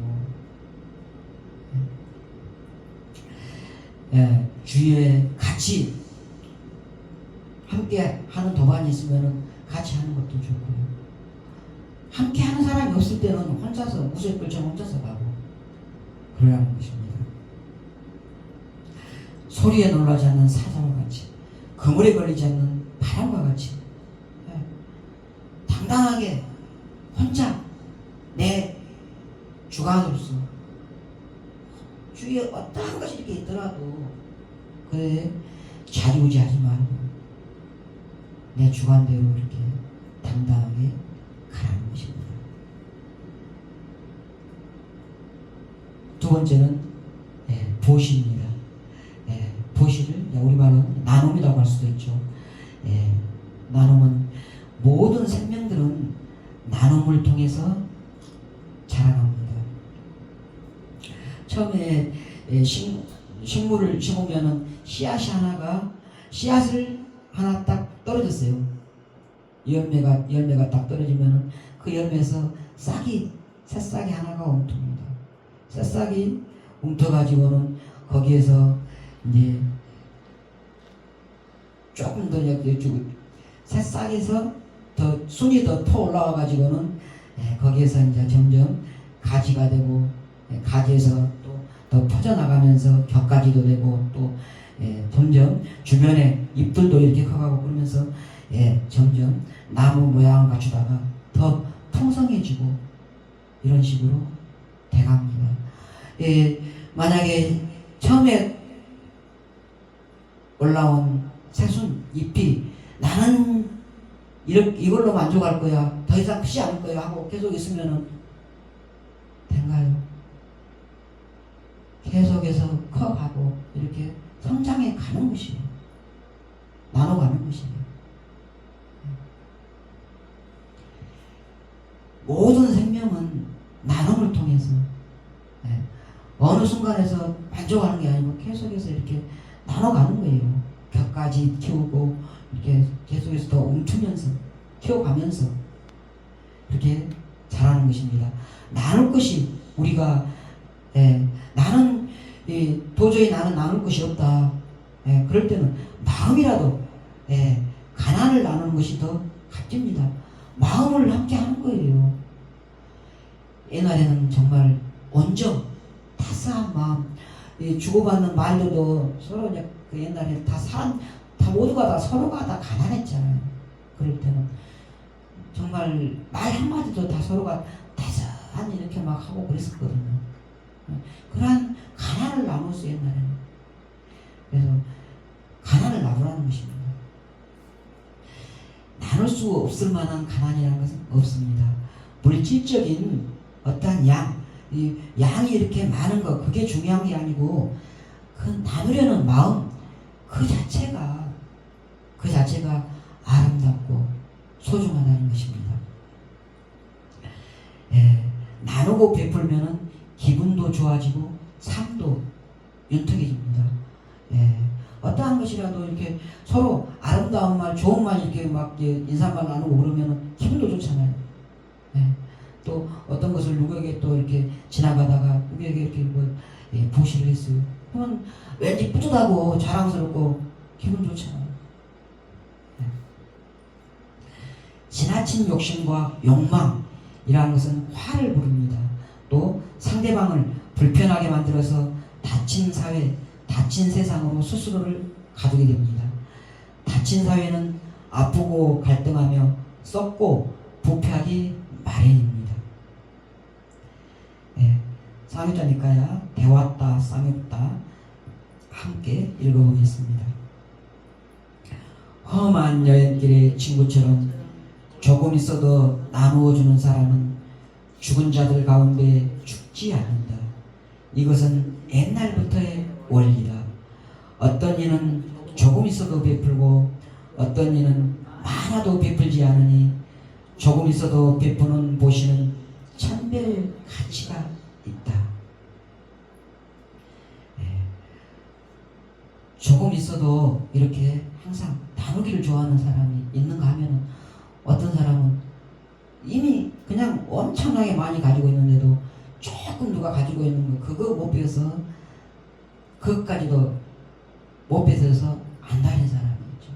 거예요. 주위에 같이 함께 하는 도반이 있으면 같이 하는 것도 좋고요. 함께 하는 사람이 없을 때는 혼자서 무소의 불처럼 혼자서 가고 그러라는 것입니다. 소리에 놀라지 않는 사자와 같이, 그물에 걸리지 않는 바람과 같이 당당하게 혼자 내 주관으로서 주위에 어떠한 것이 이렇게 있더라도 그래 좌지우지하지 말고 내 주관대로 이렇게 당당하게 가라는 것입니다. 두 번째는 보시입니다. 보시를 우리말로 나눔이라고 할 수도 있죠. 나눔은 모든 생명들은 나눔을 통해서 자라납니다. 처음에 식물을 심으면은 씨앗을 하나 딱 떨어졌어요. 열매가 딱 떨어지면은 그 열매에서 새싹이 하나가 웅텄습니다. 새싹이 웅터가지고는 거기에서 이제 조금 더 새싹에서 더 순이 더 퍼 올라와 가지고는 거기에서 이제 점점 가지가 되고 가지에서 또 더 퍼져나가면서 격가지도 되고 또 점점 주변에 잎들도 이렇게 커가고 그러면서 점점 나무 모양을 갖추다가 더 풍성해지고 이런 식으로 돼갑니다. 만약에 처음에 올라온 새순 잎이 나는 이걸로 만족할 거야, 더 이상 크지 않을 거야 하고 계속 있으면은 된가요? 계속해서 커가고 이렇게 성장해 가는 것이에요. 나눠가는 것이에요. 모든 생명은 나눔을 통해서 어느 순간에서 만족하는 게 아니고 계속해서 이렇게 나눠가는 거예요. 격까지 키우고 이렇게 계속해서 더 웅투면서 키워가면서 이렇게 자라는 것입니다. 나눌 것이 우리가 나는 도저히 나는 나눌 것이 없다. 그럴 때는 마음이라도 가난을 나누는 것이 더 값집니다. 마음을 함께 하는 거예요. 옛날에는 정말 온정, 따스한 마음, 주고받는 말로도 서로 그 옛날에 다 모두가 다 서로가 다 가난했잖아요. 그럴 때는 정말 말 한마디도 다 서로가 따스한 이렇게 막 하고 그랬었거든요. 그러한 가난을 나눴어요, 옛날에는. 그래서 가난을 나누라는 것입니다. 나눌 수 없을 만한 가난이라는 것은 없습니다. 물질적인 어떠한 양이 이렇게 많은 것, 그게 중요한 게 아니고 그 나누려는 마음 그 자체가 아름답고 소중하다는 것입니다. 나누고 베풀면은 기분도 좋아지고 삶도 윤택해집니다. 어떠한 것이라도 이렇게 서로 아름다운 말, 좋은 말 이렇게 막 인사말 나누고 그러면은 기분도 좋잖아요. 또 어떤 것을 누구에게 또 이렇게 지나가다가 누구에게 이렇게 보시를 했어요. 그러면 왠지 뿌듯하고 자랑스럽고 기분 좋잖아요. 지나친 욕심과 욕망이라는 것은 화를 부릅니다. 또 상대방을 불편하게 만들어서 다친 사회, 다친 세상으로 스스로를 가두게 됩니다. 다친 사회는 아프고 갈등하며 썩고 부패하기 마련입니다. 쌍욕자니까야 대왔다 쌍욕다 함께 읽어보겠습니다. 험한 여행길의 친구처럼 조금 있어도 나누어주는 사람은 죽은 자들 가운데 죽지 않는다. 이것은 옛날부터의 원리다. 어떤 이는 조금 있어도 베풀고 어떤 이는 많아도 베풀지 않으니 조금 있어도 베푸는 보시는 천별 가치가 있다. 조금 있어도 이렇게 항상 나누기를 좋아하는 사람이 있는가 하면은 어떤 사람은 이미 그냥 엄청나게 많이 가지고 있는데도 조금 누가 가지고 있는 거 그거 못 빼서 그것까지도 못 뺏어서 안 다닌 사람이 있죠.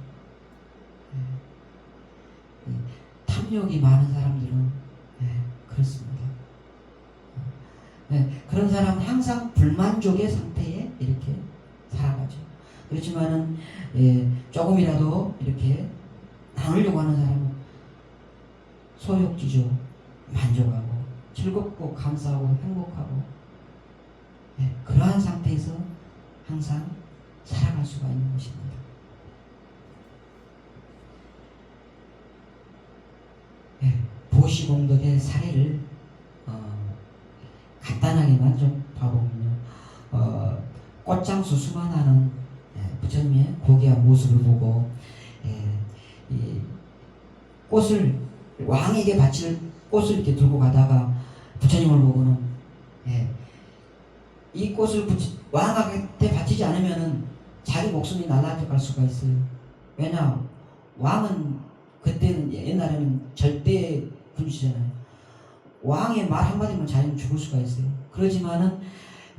탐욕이 많은 사람들은 그렇습니다. 그런 사람은 항상 불만족의 상태에 이렇게 살아가죠. 그렇지만은 조금이라도 이렇게 나누려고 하는 사람은 소욕지죠. 만족하고 즐겁고 감사하고 행복하고 그러한 상태에서 항상 살아갈 수가 있는 것입니다. 보시공덕의 사례를 간단하게만 좀 봐보면요. 꽃장수 수만하는 부처님의 고귀한 모습을 보고 이 꽃을 왕에게 바칠 꽃을 이렇게 들고 가다가 부처님을 보고는 이 꽃을 왕한테 바치지 않으면은 자기 목숨이 날아갈 수가 있어요. 왜냐 왕은 그때는 옛날에는 절대 군주잖아요. 왕의 말 한마디만 잘하면 죽을 수가 있어요. 그러지만은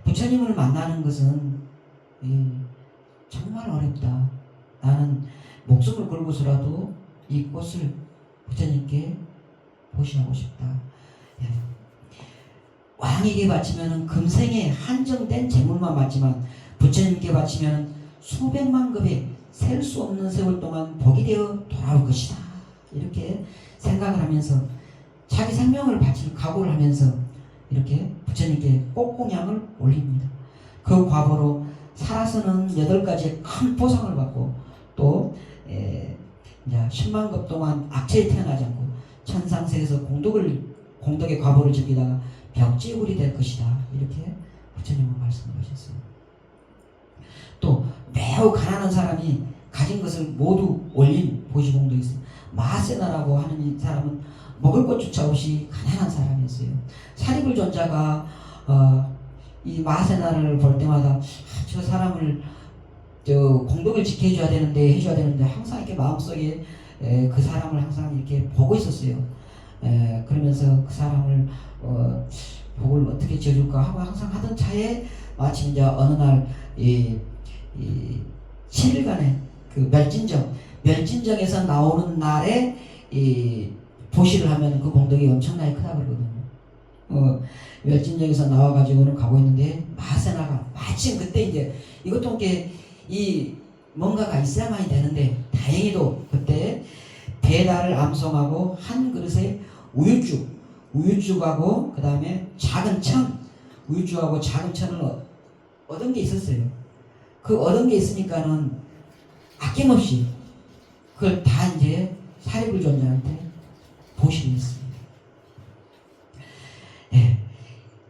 부처님을 만나는 것은 정말 어렵다. 나는 목숨을 걸고서라도 이 꽃을 부처님께 보시하고 싶다. 예. 왕에게 바치면 금생에 한정된 재물만 받지만 부처님께 바치면 수백만 급의 셀 수 없는 세월 동안 복이 되어 돌아올 것이다. 이렇게 생각을 하면서 자기 생명을 바칠 각오를 하면서 이렇게 부처님께 꽃공양을 올립니다. 그 과보로 살아서는 8가지의 큰 보상을 받고 또 이제 10만 급 동안 악체에 태어나지 않고 천상세에서 공덕의 과보를 즐기다가 벽지굴이 될 것이다. 이렇게 부처님은 말씀을 하셨어요. 또 매우 가난한 사람이 가진 것을 모두 올린 보시공도 있어요. 마세나라고 하는 이 사람은 먹을 것조차 없이 가난한 사람이었어요. 사리불존자가 이 마세나를 볼 때마다 저 사람을 공덕을 지켜줘야 되는데 해줘야 되는데 항상 이렇게 마음속에 그 사람을 항상 이렇게 보고 있었어요. 그러면서 그 사람을 복을 어떻게 지어줄까 하고 항상 하던 차에 마침 이제 어느 날 7일간의 그 멸진정에서 나오는 날에 보시를 하면 그 공덕이 엄청나게 크다 그러거든요. 멸진정에서 나와가지고는 가고 있는데 마세나가 마침 그때 이제 이것도 이게 뭔가가 있어야만이 되는데 다행히도 그때 배달을 암송하고 한 그릇에 우유죽하고 그 다음에 작은 천, 우유죽하고 작은 천을 얻은 게 있었어요. 그 얻은 게 있으니까는 아낌없이 그걸 다 이제 사리불존자한테 보시를 했습니다. 네.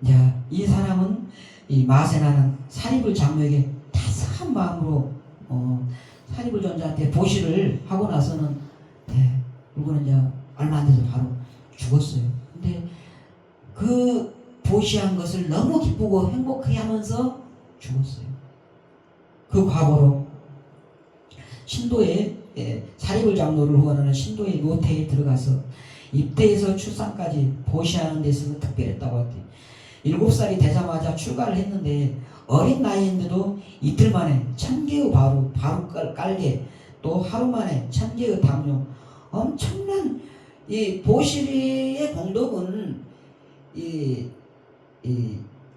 이제 이 사람은 이 마세나는 사리불 장로에게 따스한 마음으로 사리불존자한테 보시를 하고 나서는 이거는 이제 얼마 안 돼서 바로 죽었어요. 근데 그 보시한 것을 너무 기쁘고 행복해 하면서 죽었어요. 그 과거로 신도의 사리불 장로를 후원하는 신도의 노태에 들어가서 입대에서 출산까지 보시하는 데 있어서 특별했다고 했대요. 7살이 되자마자 출가를 했는데 어린 나이인데도 이틀 만에 1000개의 바로 깔게 또 하루 만에 1000개의 담요 엄청난 이 보시의 공덕은 이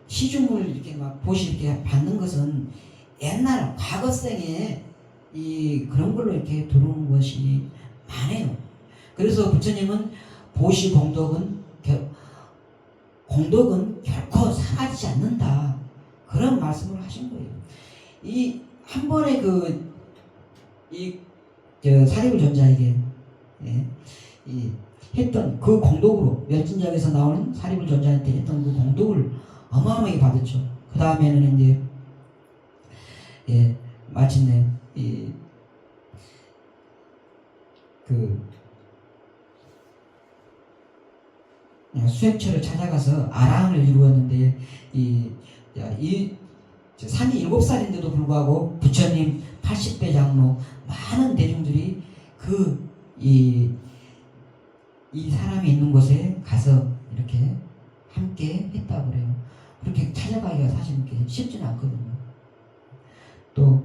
시중을 이렇게 막 보시 이렇게 받는 것은 옛날 과거생에 그런 걸로 이렇게 들어오는 것이 많아요. 그래서 부처님은 보시 공덕은 결코 사라지지 않는다. 그런 말씀을 하신 거예요. 이 한 번에 사리불존자에게 했던 그 공덕으로 멸진정에서 나오는 사리불존자한테 했던 그 공덕을 어마어마하게 받았죠. 그 다음에는 이제 마침내 수행처를 찾아가서 아라한을 이루었는데 산이 7살인데도 불구하고 부처님 80대 장로 많은 대중들이 이 사람이 있는 곳에 가서 이렇게 함께 했다고 그래요. 그렇게 찾아가기가 사실 이렇게 쉽지는 않거든요. 또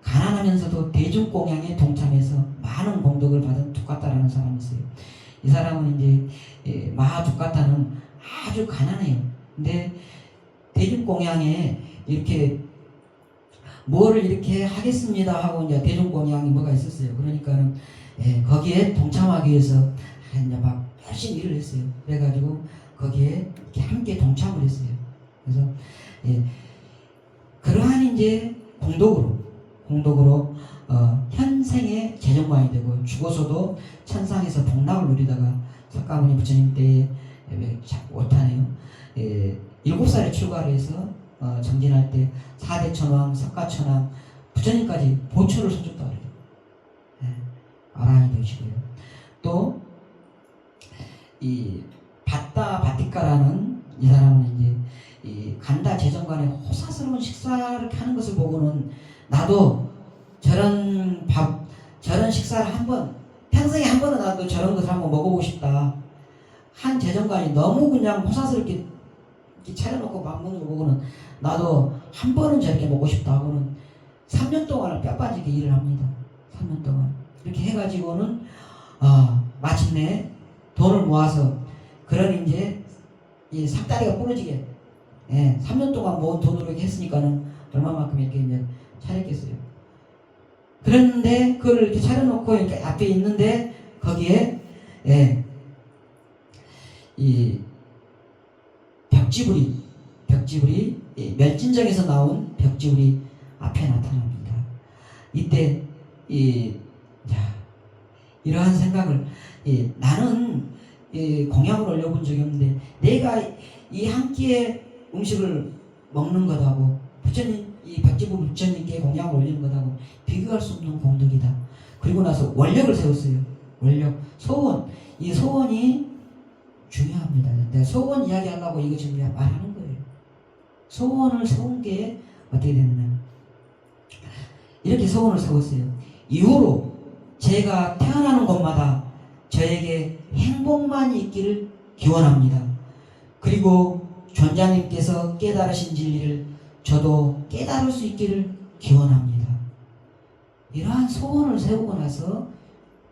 가난하면서도 대중공양에 동참해서 많은 공덕을 받은 두카타라는 사람이 있어요. 이 사람은 이제 마하두카타는 아주 가난해요. 근데 대중공양에 이렇게 뭐를 이렇게 하겠습니다 하고 이제 대중공양이 뭐가 있었어요. 그러니까는 거기에 동참하기 위해서 이제 막 열심히 일을 했어요. 그래가지고 거기에 이렇게 함께 동참을 했어요. 그래서 그러한 이제 공덕으로 현생의 재정관이 되고 죽어서도 천상에서 복락을 누리다가 석가모니 부처님 때에 자꾸 오타네요. 7살에 출가를 해서 정진할 때 4대 천왕, 석가천왕, 부처님까지 보초를 서줬다고 그래요. 아라한이 되시고요. 또 이 바티카라는 이 사람은 이제 이 간다 재정관에 호사스러운 식사를 하는 것을 보고는 나도 저런 식사를 평생에 한 번은 나도 저런 것을 한번 먹어보고 싶다 한 재정관이 너무 그냥 호사스럽게 이렇게 차려놓고 밥 먹는 거 보고는 나도 한 번은 저렇게 먹고 싶다 하고는 3년 동안을 뼈 빠지게 일을 합니다. 3년 동안 이렇게 해가지고는 마침내 돈을 모아서 그런 이제 이 상다리가 부러지게 3년 동안 모은 돈으로 이렇게 했으니까는 얼마만큼 이렇게 이제 차렸겠어요. 그런데 그걸 이렇게 차려놓고 이렇게 앞에 있는데 거기에 이 벽지불이 멸진정에서 나온 벽지불이 앞에 나타납니다. 이때 이러한 생각을 나는 공약을 올려본 적이 없는데 내가 이 한 끼의 음식을 먹는 것하고 부처님 이 벽지불 부처님께 공약을 올리는 것하고 비교할 수 없는 공덕이다. 그리고 나서 원력을 세웠어요. 원력, 소원. 이 소원이 중요합니다. 내가 소원 이야기하려고 이거 지금 말하는 거예요. 소원을 세운 게 어떻게 되느냐. 이렇게 소원을 세웠어요. 이후로 제가 태어나는 곳마다 저에게 행복만 있기를 기원합니다. 그리고 존자님께서 깨달으신 진리를 저도 깨달을 수 있기를 기원합니다. 이러한 소원을 세우고 나서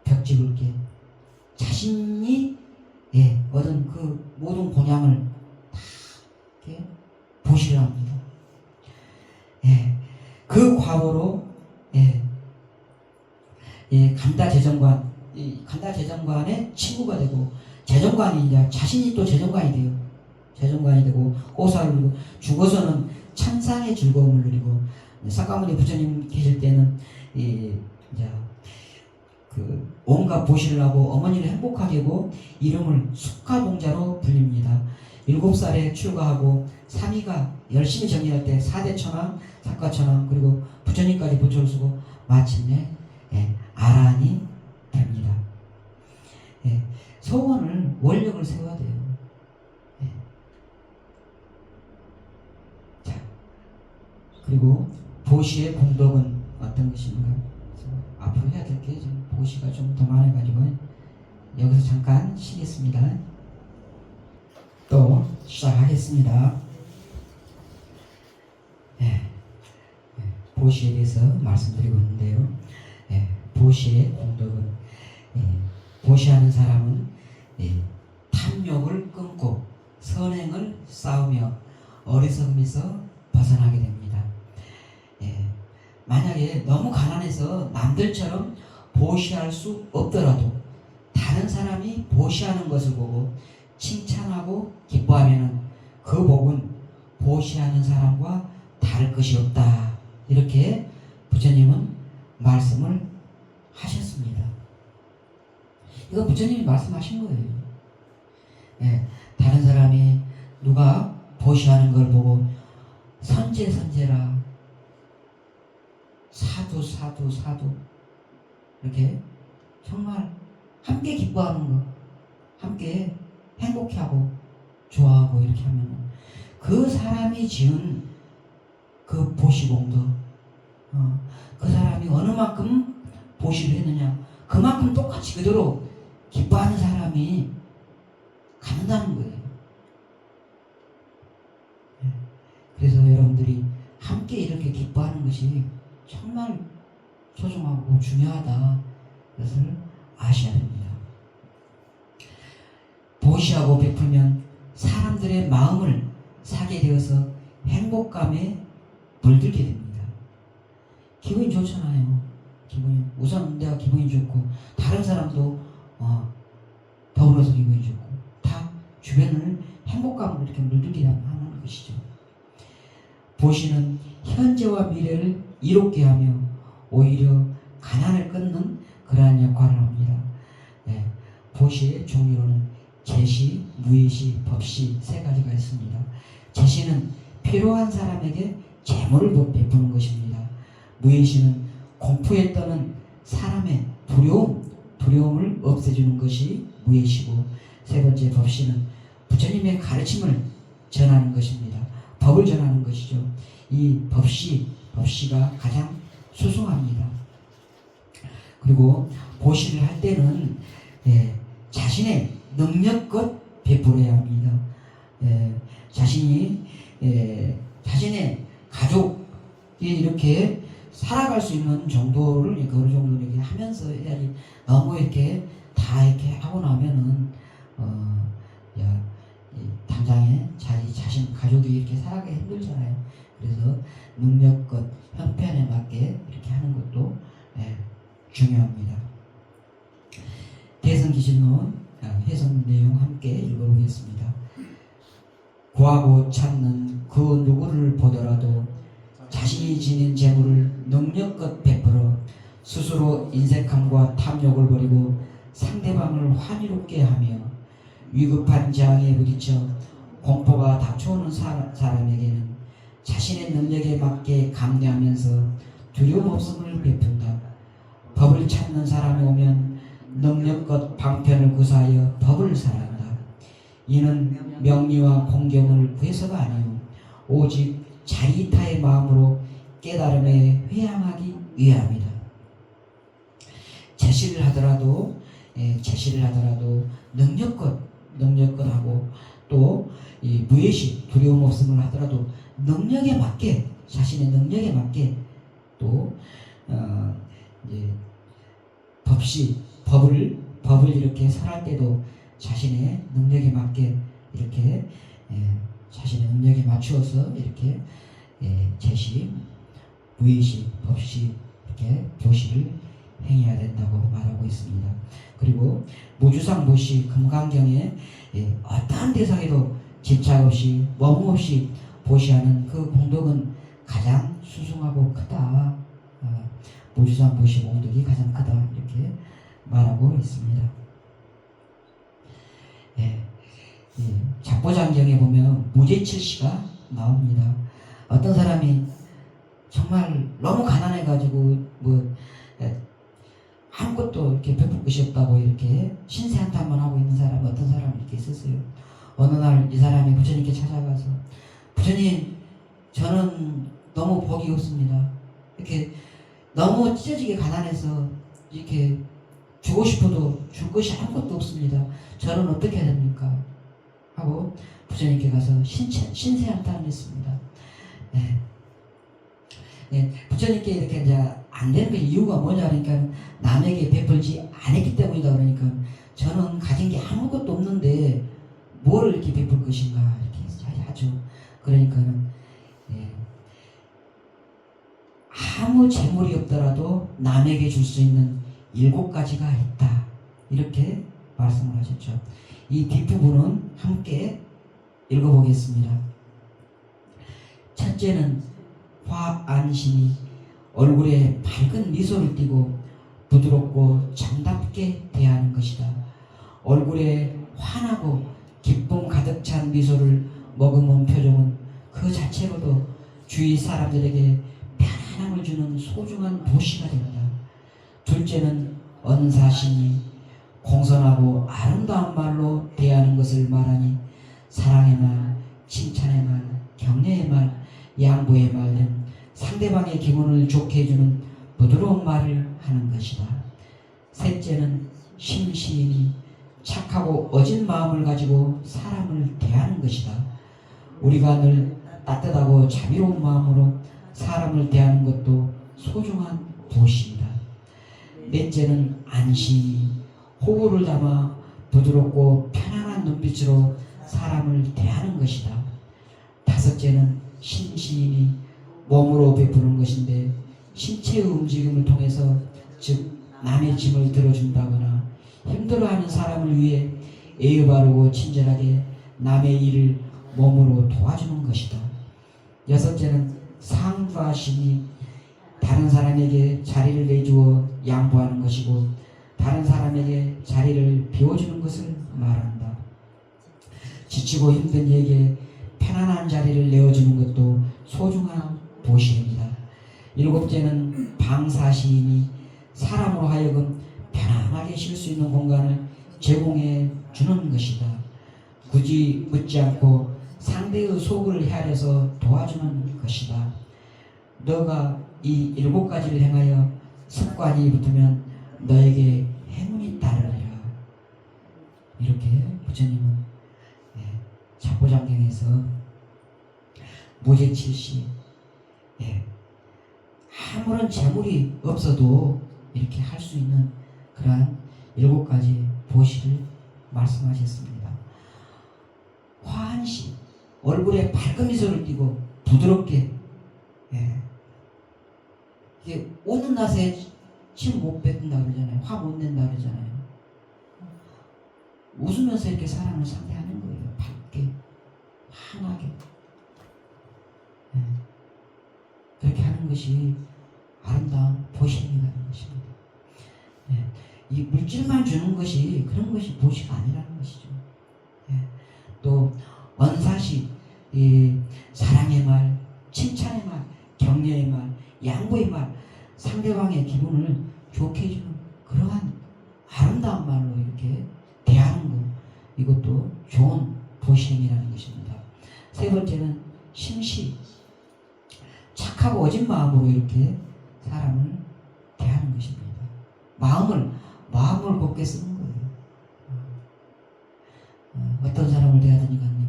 벽지불께 자신이 얻은 그 모든 공양을 다 이렇게 보시려 합니다. 그 과보로 감다재정관의 친구가 되고 재정관이 이제 자신이 또 재정관이 돼요. 재정관이 되고 호사를 누리고 죽어서는 천상의 즐거움을 누리고 사가모니 부처님 계실 때는 이제 그 온갖 보시를 하고 어머니를 행복하게 하고 이름을 숙화동자로 불립니다. 7살에 출가하고 3위가 열심히 정리할 때 4대 천왕, 사과천왕 그리고 부처님까지 부처를 쓰고 마침내 아란이 됩니다. 소원을 원력을 세워야 돼요. 자, 그리고 보시의 공덕은 어떤 것인가? 앞으로 해야 될 게 좀 보시가 좀 더 많아가지고 여기서 잠깐 쉬겠습니다. 또 시작하겠습니다. 보시에 대해서 말씀드리고 있는데요. 보시의 공덕은 보시하는 사람은 탐욕을 끊고 선행을 쌓으며 어리석음에서 벗어나게 됩니다. 만약에 너무 가난해서 남들처럼 보시할 수 없더라도 다른 사람이 보시하는 것을 보고 칭찬하고 기뻐하면 그 복은 보시하는 사람과 다를 것이 없다. 이렇게 부처님은 말씀을 하셨습니다. 이거 부처님이 말씀하신 거예요. 다른 사람이 누가 보시하는 걸 보고 선제라 사두 이렇게 정말 함께 기뻐하는 거, 함께 행복해하고 좋아하고 이렇게 하면 그 사람이 지은 그 보시공덕, 그 사람이 어느 만큼 보시를 했느냐 그만큼 똑같이 그대로 기뻐하는 사람이 갖는다는 거예요. 그래서 여러분들이 함께 이렇게 기뻐하는 것이 정말 소중하고 중요하다. 그것을 아셔야 됩니다. 보시하고 베풀면 사람들의 마음을 사게 되어서 행복감에 물들게 됩니다. 기분이 좋잖아요. 우선 내가 기분이 좋고 다른 사람도 더불어서 기분이 좋고 다 주변을 행복감으로 이렇게 물들게 하는 것이죠. 보시는 현재와 미래를 이롭게 하며 오히려 가난을 끊는 그러한 역할을 합니다. 보시의 종류로는 제시, 무예시, 법시 세 가지가 있습니다. 제시는 필요한 사람에게 재물을 베푸는 것입니다. 무예시는 공포에 떠는 사람의 두려움을 없애주는 것이 무예시고 세 번째 법시는 부처님의 가르침을 전하는 것입니다. 법을 전하는 것이죠. 이 법시가 가장 수승합니다. 그리고 보시를 할 때는 자신의 능력껏 베풀어야 합니다. 자신이 자신의 가족이 이렇게 살아갈 수 있는 정도를 이렇게 어느 정도 이렇게 하면서 해야지, 너무 이렇게 다 이렇게 하고 나면은 당장에 자신 가족이 이렇게 살아가기 힘들잖아요. 그래서 능력껏 형편에 맞게 이렇게 하는 것도 중요합니다. 대성기실론 해석 내용 함께 읽어보겠습니다. 구하고 찾는 그 누구를 보더라도 자신이 지닌 재물을 능력껏 베풀어 스스로 인색함과 탐욕을 버리고 상대방을 환희롭게 하며 위급한 재앙에 부딪혀 공포가 닥쳐오는 사람에게는 자신의 능력에 맞게 감내하면서 두려움 없음을 베푼다. 법을 찾는 사람이 오면 능력껏 방편을 구사하여 법을 살한다. 이는 명리와 공경을 구해서가 아니요 오직 자리타의 마음으로 깨달음에 회항하기 위함이다. 제시를 하더라도 능력껏 하고, 또 무의식 두려움 없음을 하더라도 능력에 맞게, 자신의 능력에 맞게, 또 이제 법을 이렇게 설할 때도 자신의 능력에 맞게 이렇게 자신의 능력에 맞추어서 이렇게 제시, 무의식, 법식 이렇게 교시를 행해야 된다고 말하고 있습니다. 그리고 무주상 보시 금강경에 어떠한 대상에도 집착 없이 머문 없이 보시하는 그 공덕은 가장 수승하고 크다. 무주상 보시 공덕이 가장 크다, 이렇게 말하고 있습니다. 잡보장경에 보면 무제칠시가 나옵니다. 어떤 사람이 정말 너무 가난해가지고 아무것도 이렇게 베풀 것이 없다고 이렇게 신세한탄만 하고 있는 사람, 어떤 사람이 이렇게 있었어요. 어느 날 이 사람이 부처님께 찾아가서, 부처님, 저는 너무 복이 없습니다. 이렇게 너무 찢어지게 가난해서 이렇게 주고 싶어도 줄 것이 아무것도 없습니다. 저는 어떻게 해야 됩니까? 하고 부처님께 가서 신세한탄을 했습니다. 부처님께 이렇게 이제 안 되는 그 이유가 뭐냐 그러니까 남에게 베풀지 않았기 때문이다. 그러니까 저는 가진 게 아무것도 없는데 뭘 이렇게 베풀 것인가 이렇게 하죠. 그러니까는 아무 재물이 없더라도 남에게 줄 수 있는 7가지가 있다, 이렇게 말씀을 하셨죠. 이 뒷부분은 함께 읽어보겠습니다. 첫째는 화안심이 얼굴에 밝은 미소를 띠고 부드럽고 정답게 대하는 것이다. 얼굴에 환하고 기쁨 가득 찬 미소를 머금은 표정은 그 자체로도 주위 사람들에게 편안함을 주는 소중한 도시가 된다. 둘째는 언사심이 공손하고 아름다운 말로 대하는 것을 말하니 사랑의 말, 칭찬의 말, 격려의 말, 양보의 말 등 상대방의 기분을 좋게 해주는 부드러운 말을 하는 것이다. 셋째는 심시인이 착하고 어진 마음을 가지고 사람을 대하는 것이다. 우리가 늘 따뜻하고 자비로운 마음으로 사람을 대하는 것도 소중한 도시이다. 넷째는 안심이 호구를 담아 부드럽고 편안한 눈빛으로 사람을 대하는 것이다. 다섯째는 신시인이 몸으로 베푸는 것인데 신체의 움직임을 통해서, 즉 남의 짐을 들어준다거나 힘들어하는 사람을 위해 예의 바르고 친절하게 남의 일을 몸으로 도와주는 것이다. 여섯째는 상주하심이 다른 사람에게 자리를 내주어 양보하는 것이고 다른 사람에게 자리를 비워주는 것을 말한다. 지치고 힘든 이에게 편안한 자리를 내어주는 것도 소중한 보시입니다. 일곱째는 방사시인이 사람으로 하여금 편안하게 쉴 수 있는 공간을 제공해 주는 것이다. 굳이 묻지 않고 상대의 속을 헤아려서 도와주는 것이다. 너가 이 7가지를 행하여 습관이 붙으면 너에게 행운이 따르리라. 이렇게 부처님은 도장경에서 무죄칠시, 예, 아무런 재물이 없어도 이렇게 할 수 있는 그러한 7가지 보시를 말씀하셨습니다. 화한시, 얼굴에 밝은 미소를 띠고 부드럽게, 예, 이게 웃는 낯에 침 못 뱉는다 그러잖아요. 화 못 낸다 그러잖아요. 웃으면서 이렇게 사람을 상대하는 거예요. 밝게, 환하게. 예. 그렇게 하는 것이 아름다운 보시이라는 것입니다. 예. 이 물질만 주는 것이 그런 것이 보시가 아니라는 것이죠. 예. 또 언사시, 이 사랑의 말, 칭찬의 말, 격려의 말, 양보의 말, 상대방의 기분을 좋게 해주는 그러한 아름다운 말로 이렇게 대하는 것, 이것도 좋은 보시행이라는 것입니다. 세 번째는 심시, 착하고 어진 마음으로 이렇게 사람을 대하는 것입니다. 마음을 곱게 쓰는 거예요. 어떤 사람을 대하더니 간니,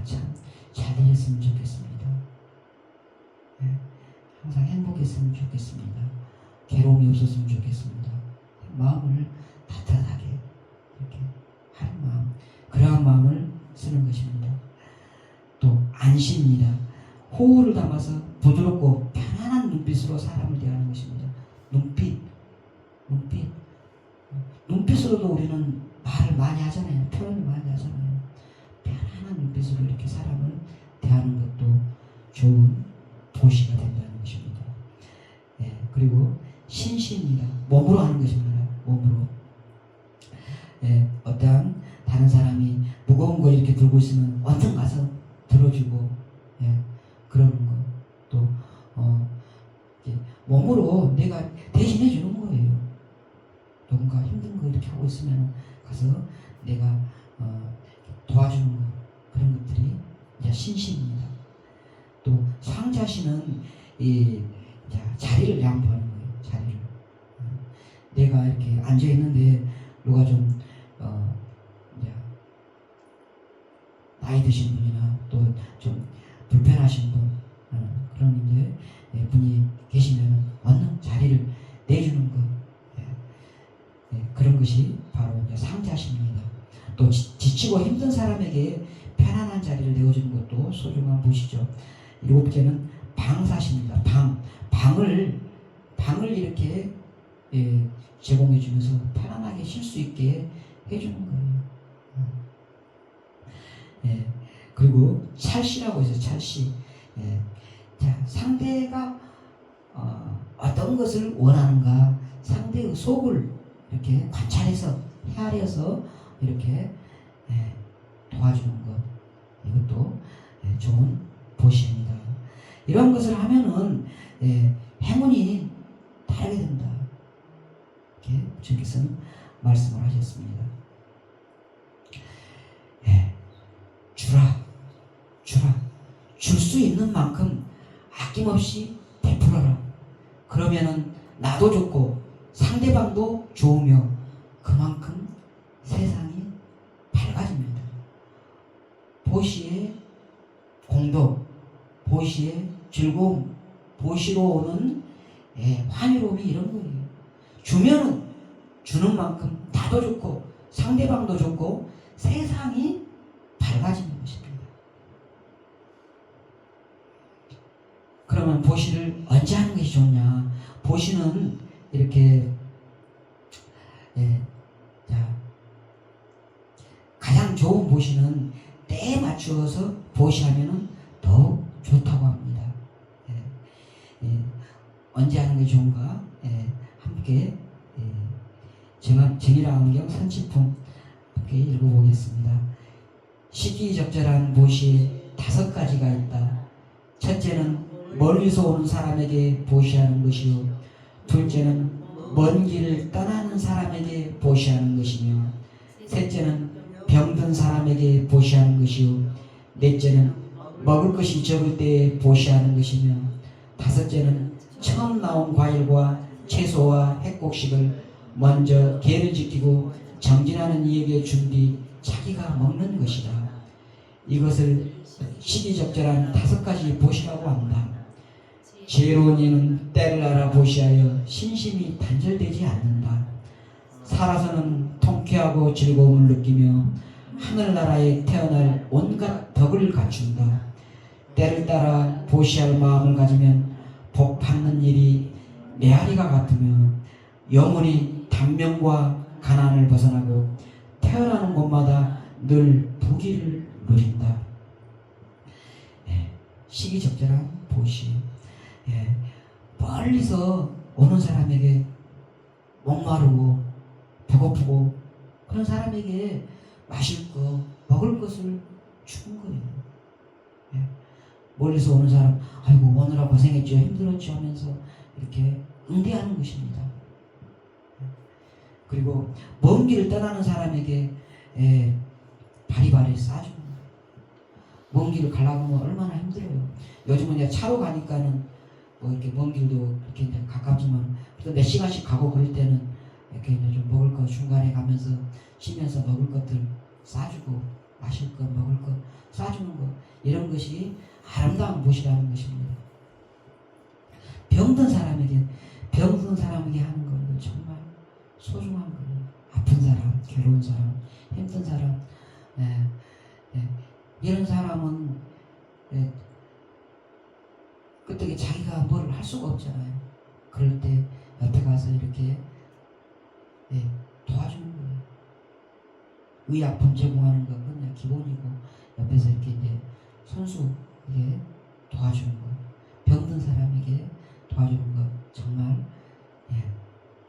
참 잘 되셨으면 좋겠습니다. 네, 항상 행복했으면 좋겠습니다. 괴로움이 없었으면 좋겠습니다. 마음을 따뜻하게 이렇게 하는 마음, 그러한 마음을 쓰는 것입니다. 또 안심이다. 호흡을 담아서 부드럽고 편안한 눈빛으로 사람을 대하는 것입니다. 눈빛으로도 우리는 말을 많이 하잖아요. 표현을 많이 하잖아요. 편안한 눈빛으로 이렇게 사람을 대하는 것도 좋은 보시가 된다는 것입니다. 예, 그리고 신시입니다. 몸으로 하는 것입니다. 몸으로. 예, 어떠한 다른 사람이 무거운 거 이렇게 들고 있으면 얼른 가서 들어주고, 예, 그러는 거. 또 몸으로 내가 대신해 주는 거예요. 누군가 힘든 거 이렇게 하고 있으면 가서 내가 도와주는 거, 그런 것들이 이제 신시입니다. 또 상자시는 자리를 양보하는 거예요. 자리를. 내가 이렇게 앉아 있는데 누가 좀 나이 드신 분이나 또 좀 불편하신 분, 그런 이제 분이 계시면 얼른 자리를 내주는 것, 그런 것이 바로 이제 상자십니다. 또 지치고 힘든 사람에게 편안한 자리를 내어주는 것도 소중한 보시죠. 7개는 방사십니다. 방을 이렇게 제공해 주면서 편안하게 쉴 수 있게 해주는 거예요. 그리고 찰시라고 해서 찰시. 자, 상대가 어떤 것을 원하는가, 상대의 속을 이렇게 관찰해서 헤아려서 이렇게 도와주는 것, 이것도 좋은 보시입니다. 이런 것을 하면은 행운이 다르게 된다, 이렇게 주님께서는 말씀을 하셨습니다. 줄 수 있는 만큼 아낌없이 베풀어라. 그러면은 나도 좋고 상대방도 좋으며 그만큼 세상이 밝아집니다. 보시의 공덕, 보시의 즐거움, 보시로 오는 환희로움이 이런 거예요. 주면은 주는 만큼 나도 좋고 상대방도 좋고 세상이 밝아지는 것입니다. 그러면 보시를 언제 하는 것이 좋냐? 보시는 이렇게 가장 좋은 보시는 때에 맞추어서 보시하면은 더욱 좋다고 합니다. 언제 하는 게 좋은가? 함께 정일화엄경 선지품 함께 읽어보겠습니다. 시기적절한 보시에 5가지가 있다. 첫째는 멀리서 오는 사람에게 보시하는 것이요, 둘째는 먼 길을 떠나는 사람에게 보시하는 것이며, 셋째는 병든 사람에게 보시하는 것이요, 넷째는 먹을 것이 적을 때에 보시하는 것이며, 다섯째는 처음 나온 과일과 채소와 핵곡식을 먼저 계를 지키고 정진하는 이에게 준 뒤 자기가 먹는 것이다. 이것을 시기적절한 5가지 보시라고 한다. 지혜로운 이는 때를 알아 보시하여 신심이 단절되지 않는다. 살아서는 통쾌하고 즐거움을 느끼며 하늘나라에 태어날 온갖 덕을 갖춘다. 때를 따라 보시할 마음을 가지면 복 받는 일이 메아리가 같으며 영혼이 단명과 가난을 벗어나고 태어나는 곳마다 늘 부귀를 누린다. 시기적절한 보시. 멀리서 오는 사람에게 목마르고 배고프고 그런 사람에게 마실 거, 먹을 것을 주는 거예요. 멀리서 오는 사람, 아이고 오느라 고생했죠, 힘들었죠 하면서 이렇게 응대하는 것입니다. 그리고 먼 길을 떠나는 사람에게 바리바리 싸주는 거예요. 먼 길을 가려고 하면 얼마나 힘들어요. 요즘은 이제 차로 가니까는 뭐 이렇게 먼 길도 이렇게 이제 가깝지만 그래도 몇 시간씩 가고 그럴 때는 이렇게 이제 좀 먹을 거 중간에 가면서 쉬면서 먹을 것들 싸주고 마실 거 먹을 거 싸주는 거, 이런 것이 아름다운 곳이라는 것입니다. 병든 사람에게 하는 거 정말 소중한 거예요. 아픈 사람, 괴로운 사람, 힘든 사람, 이런 사람은 그때 자기가 뭘 할 수가 없잖아요. 그럴 때 옆에 가서 이렇게 도와주는 거예요. 의약품 제공하는 건 그냥 기본이고, 옆에서 이렇게 이제 손수 도와주는 거, 병든 사람에게 도와주는 거 정말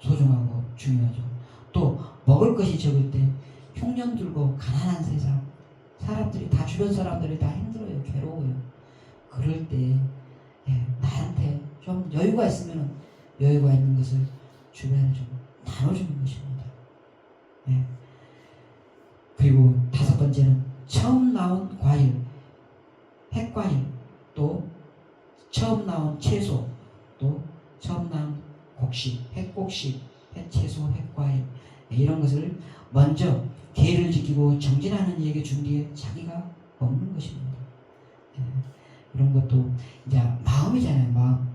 소중하고 중요하죠. 또 먹을 것이 적을 때 흉년 들고 가난한 세상, 사람들이 다, 주변 사람들이 다 힘들어요, 괴로워요. 그럴 때 나한테 좀 여유가 있으면 여유가 있는 것을 주변에 좀 나눠주는 것입니다. 그리고 5번째는 처음 나온 과일, 핵과일, 또 처음 나온 채소, 또 처음 나온 곡식, 핵곡식, 핵채소, 핵과일, 이런 것을 먼저 계를 지키고 정진하는 이에게 준 뒤에 자기가 먹는 것입니다. 이런 것도 이제 마음이잖아요, 마음.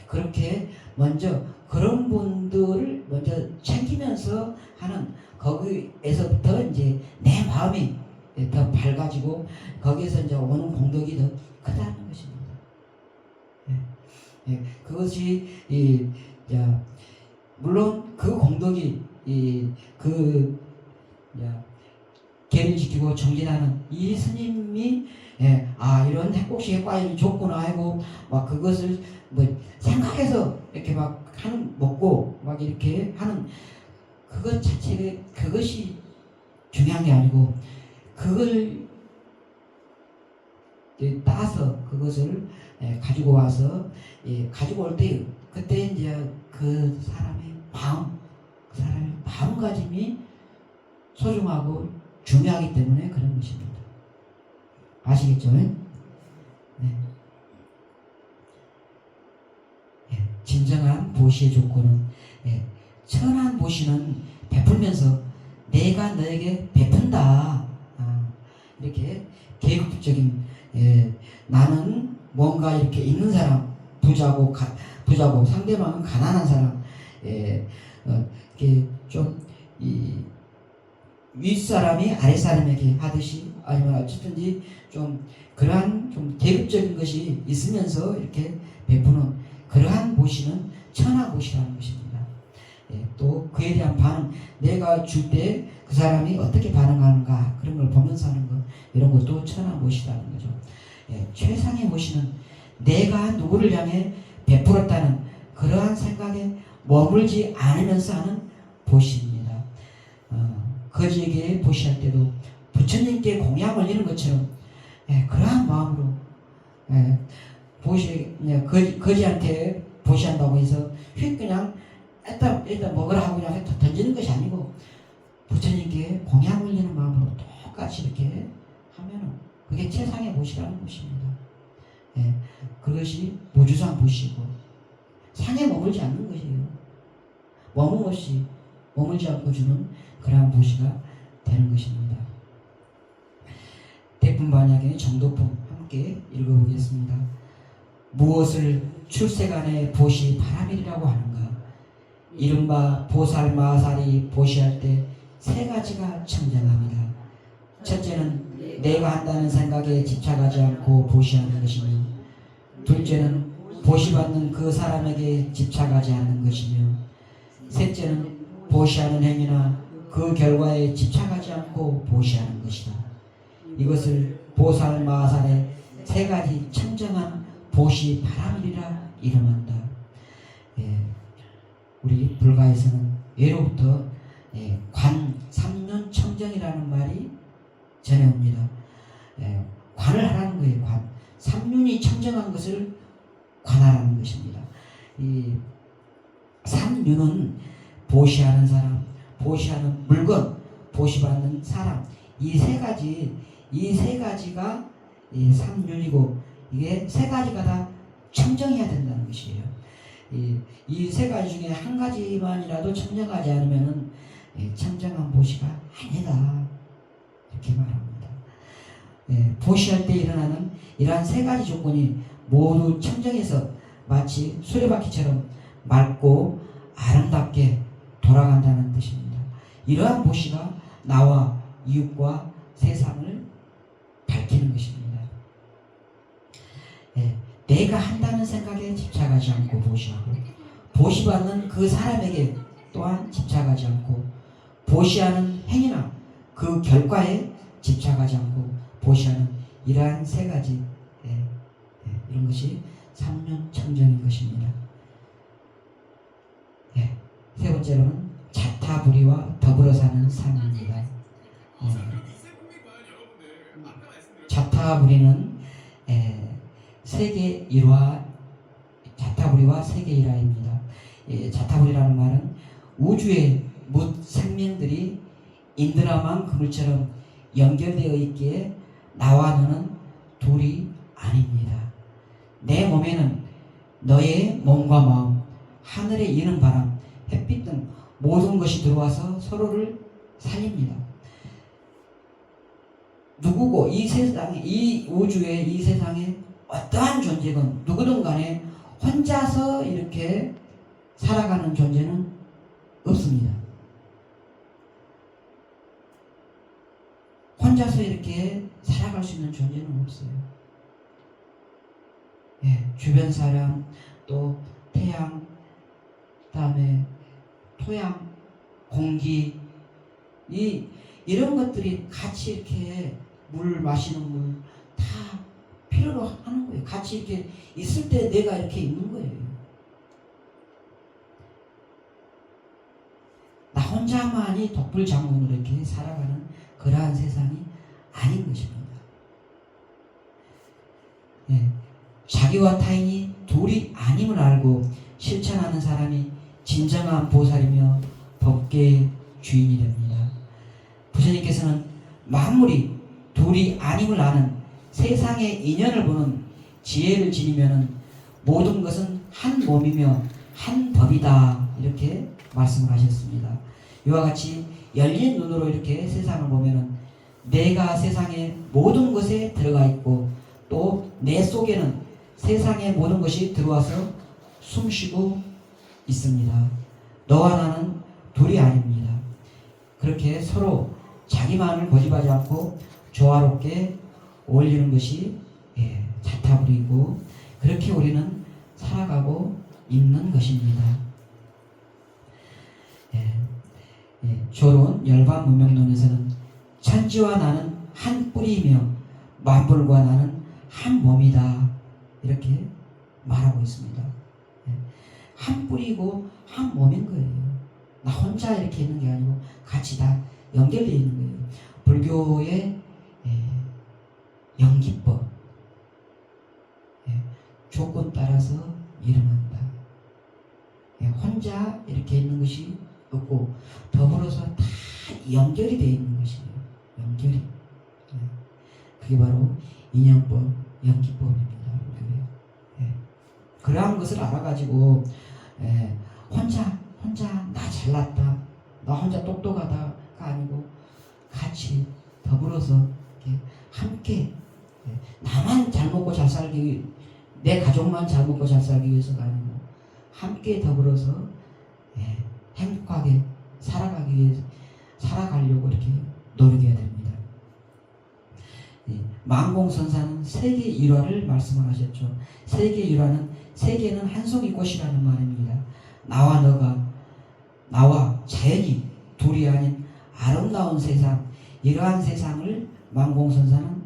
그렇게 먼저 그런 분들을 먼저 챙기면서 하는, 거기에서부터 이제 내 마음이 더 밝아지고 거기에서 이제 오는 공덕이 더 크다는 것입니다. 그것이 물론 그 공덕이 계를 지키고 정진하는 이 스님이 이런 핵곡식 핵과일이 좋구나 하고 막 그것을 뭐 생각해서 이렇게 막 먹고 막 이렇게 하는 그것 자체가, 그것이 중요한 게 아니고, 그걸 따서 그것을 가지고 와서 가지고 올 때, 그때 이제 그 사람의 마음가짐이 소중하고 중요하기 때문에 그런 것입니다. 아시겠죠? 진정한 보시의 조건은, 천한 보시는 베풀면서 내가 너에게 베푼다. 이렇게 계급적인, 나는 뭔가 이렇게 있는 사람, 부자고 상대방은 가난한 사람, 이렇게 좀 윗사람이 아랫사람에게 하듯이, 아니면 어쨌든지 좀 그러한 좀 계급적인 것이 있으면서 이렇게 베푸는 그러한 보시는 천하보시라는 것입니다. 또 그에 대한 반응, 내가 줄 때 그 사람이 어떻게 반응하는가, 그런 걸 보면서 하는 것, 이런 것도 천하보시라는 거죠. 최상의 보시는 내가 누구를 향해 베풀었다는 그러한 생각에 머물지 않으면서 하는 보시입니다. 거지에게 보시할 때도 부처님께 공양 올리는 것처럼 그러한 마음으로 거지한테 보시한다고 해서 휙 그냥 일단 먹으라 하고 그냥 던지는 것이 아니고, 부처님께 공양 올리는 마음으로 똑같이 이렇게 하면은 그게 최상의 보시라는 것입니다. 그것이 무주상 보시고, 상에 머물지 않는 것이에요. 머물지 않고 주는 그러한 보시가 되는 것입니다. 군반야경의 정도품 함께 읽어보겠습니다. 무엇을 출세간에 보시 바라밀이라고 하는가? 이른바 보살마살이 보시할 때 세 가지가 청정합니다. 첫째는 내가 한다는 생각에 집착하지 않고 보시하는 것이며, 둘째는 보시받는 그 사람에게 집착하지 않는 것이며, 셋째는 보시하는 행위나 그 결과에 집착하지 않고 보시하는 것이다. 이것을 보살마살의 세 가지 청정한 보시 바라밀이라 이름한다. 우리 불가에서는 예로부터 관 3년 청정이라는 말이 전해옵니다. 관을 하라는 거예요. 관 3년이 청정한 것을 관하라는 것입니다. 이 3륜은 보시하는 사람, 보시하는 물건, 보시받는 사람, 이 세 가지가 이 3륜이고, 이게 세 가지가 다 청정해야 된다는 것이에요. 이 세 가지 중에 한 가지만이라도 청정하지 않으면은 청정한 보시가 아니다, 이렇게 말합니다. 보시할 때 일어나는 이러한 세 가지 조건이 모두 청정해서 마치 수레바퀴처럼 맑고 아름답게 돌아간다는 뜻입니다. 이러한 보시가 나와 이웃과 세상을 밝히는 것입니다. 내가 한다는 생각에 집착하지 않고 보시하고, 보시받는 그 사람에게 또한 집착하지 않고, 보시하는 행위나 그 결과에 집착하지 않고 보시하는 이러한 세 가지, 이런 것이 3륜 청정인 것입니다. 세 번째로는 자타불이와 더불어 사는 삶입니다. 자타불이는 세계 일화, 자타불이와 세계 일화입니다. 자타불이라는 말은 우주의 뭇 생명들이 인드라만 그물처럼 연결되어 있기에 나와 너는 둘이 아닙니다. 내 몸에는 너의 몸과 마음, 하늘에 이는 바람, 햇빛 등 모든 것이 들어와서 서로를 살립니다. 누구고 이 세상에, 이 우주에, 이 세상에 어떠한 존재건 누구든 간에 혼자서 이렇게 살아가는 존재는 없습니다. 혼자서 이렇게 살아갈 수 있는 존재는 없어요. 주변 사람, 또 태양, 그다음에 토양, 공기, 이런 것들이 같이 이렇게 물, 마시는 물 다 필요로 하는 거예요. 같이 이렇게 있을 때 내가 이렇게 있는 거예요. 나 혼자만이 독불장군으로 이렇게 살아가는 그러한 세상이 아닌 것입니다. 자기와 타인이 둘이 아님을 알고 실천하는 사람이 진정한 보살이며 법계의 주인이 됩니다. 부처님께서는 만물이 둘이 아님을 아는 세상의 인연을 보는 지혜를 지니면은 모든 것은 한 몸이며 한 법이다, 이렇게 말씀을 하셨습니다. 이와 같이 열린 눈으로 이렇게 세상을 보면은 내가 세상의 모든 것에 들어가 있고, 또 내 속에는 세상의 모든 것이 들어와서 숨쉬고 있습니다. 너와 나는 둘이 아닙니다. 그렇게 서로 자기만을 고집하지 않고 조화롭게 어울리는 것이 자타불이고, 그렇게 우리는 살아가고 있는 것입니다. 조론 열반문명론에서는 천지와 나는 한 뿌리이며 만물과 나는 한 몸이다, 이렇게 말하고 있습니다. 한 뿌리고 한 몸인 거예요. 나 혼자 이렇게 있는 게 아니고 같이 다 연결되어 있는 거예요. 불교의 연기법, 조건 따라서 일어난다. 혼자 이렇게 있는 것이 없고 더불어서 다 연결이 되어 있는 것이에요. 연결이. 그게 바로 인연법, 연기법입니다. 그러한 것을 알아가지고 혼자 나 잘났다, 나 혼자 똑똑하다가 아니고 같이 더불어서 이렇게 함께 나만 잘 먹고 잘 살기, 내 가족만 잘 먹고 잘 살기 위해서가 아니고 함께 더불어서 행복하게 살아가기 위해 살아가려고 이렇게 노력해야 됩니다. 만공선사는 세계 일화를 말씀을 하셨죠. 세계 일화는 세계는 한 송이 꽃이라는 말입니다. 나와 자연이 둘이 아닌 아름다운 세상, 이러한 세상을 만공선사는